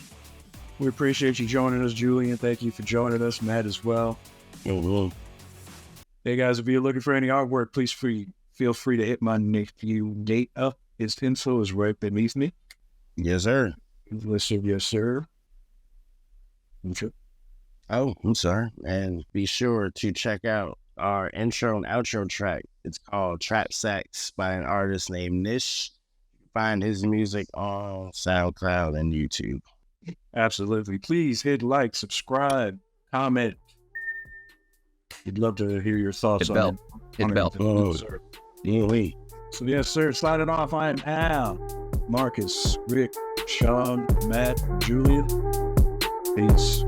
We appreciate you joining us, Julian. Thank you for joining us, Matt, as well. Hey, guys, if you're looking for any artwork, please feel free to hit my nephew Nate up. His info is right beneath me. Yes, sir. Listen, yes, sir. Okay. Oh, I'm sorry. And be sure to check out our intro and outro track. It's called Trap Sax by an artist named NISH. Find his music on SoundCloud and YouTube. Absolutely. Please hit like, subscribe, comment. We'd love to hear your thoughts Hit on bell. it. Hit bell. So, yes, sir. Signing off. I am Al, Marcus, Rick, Sean, Matt, Julian. Peace.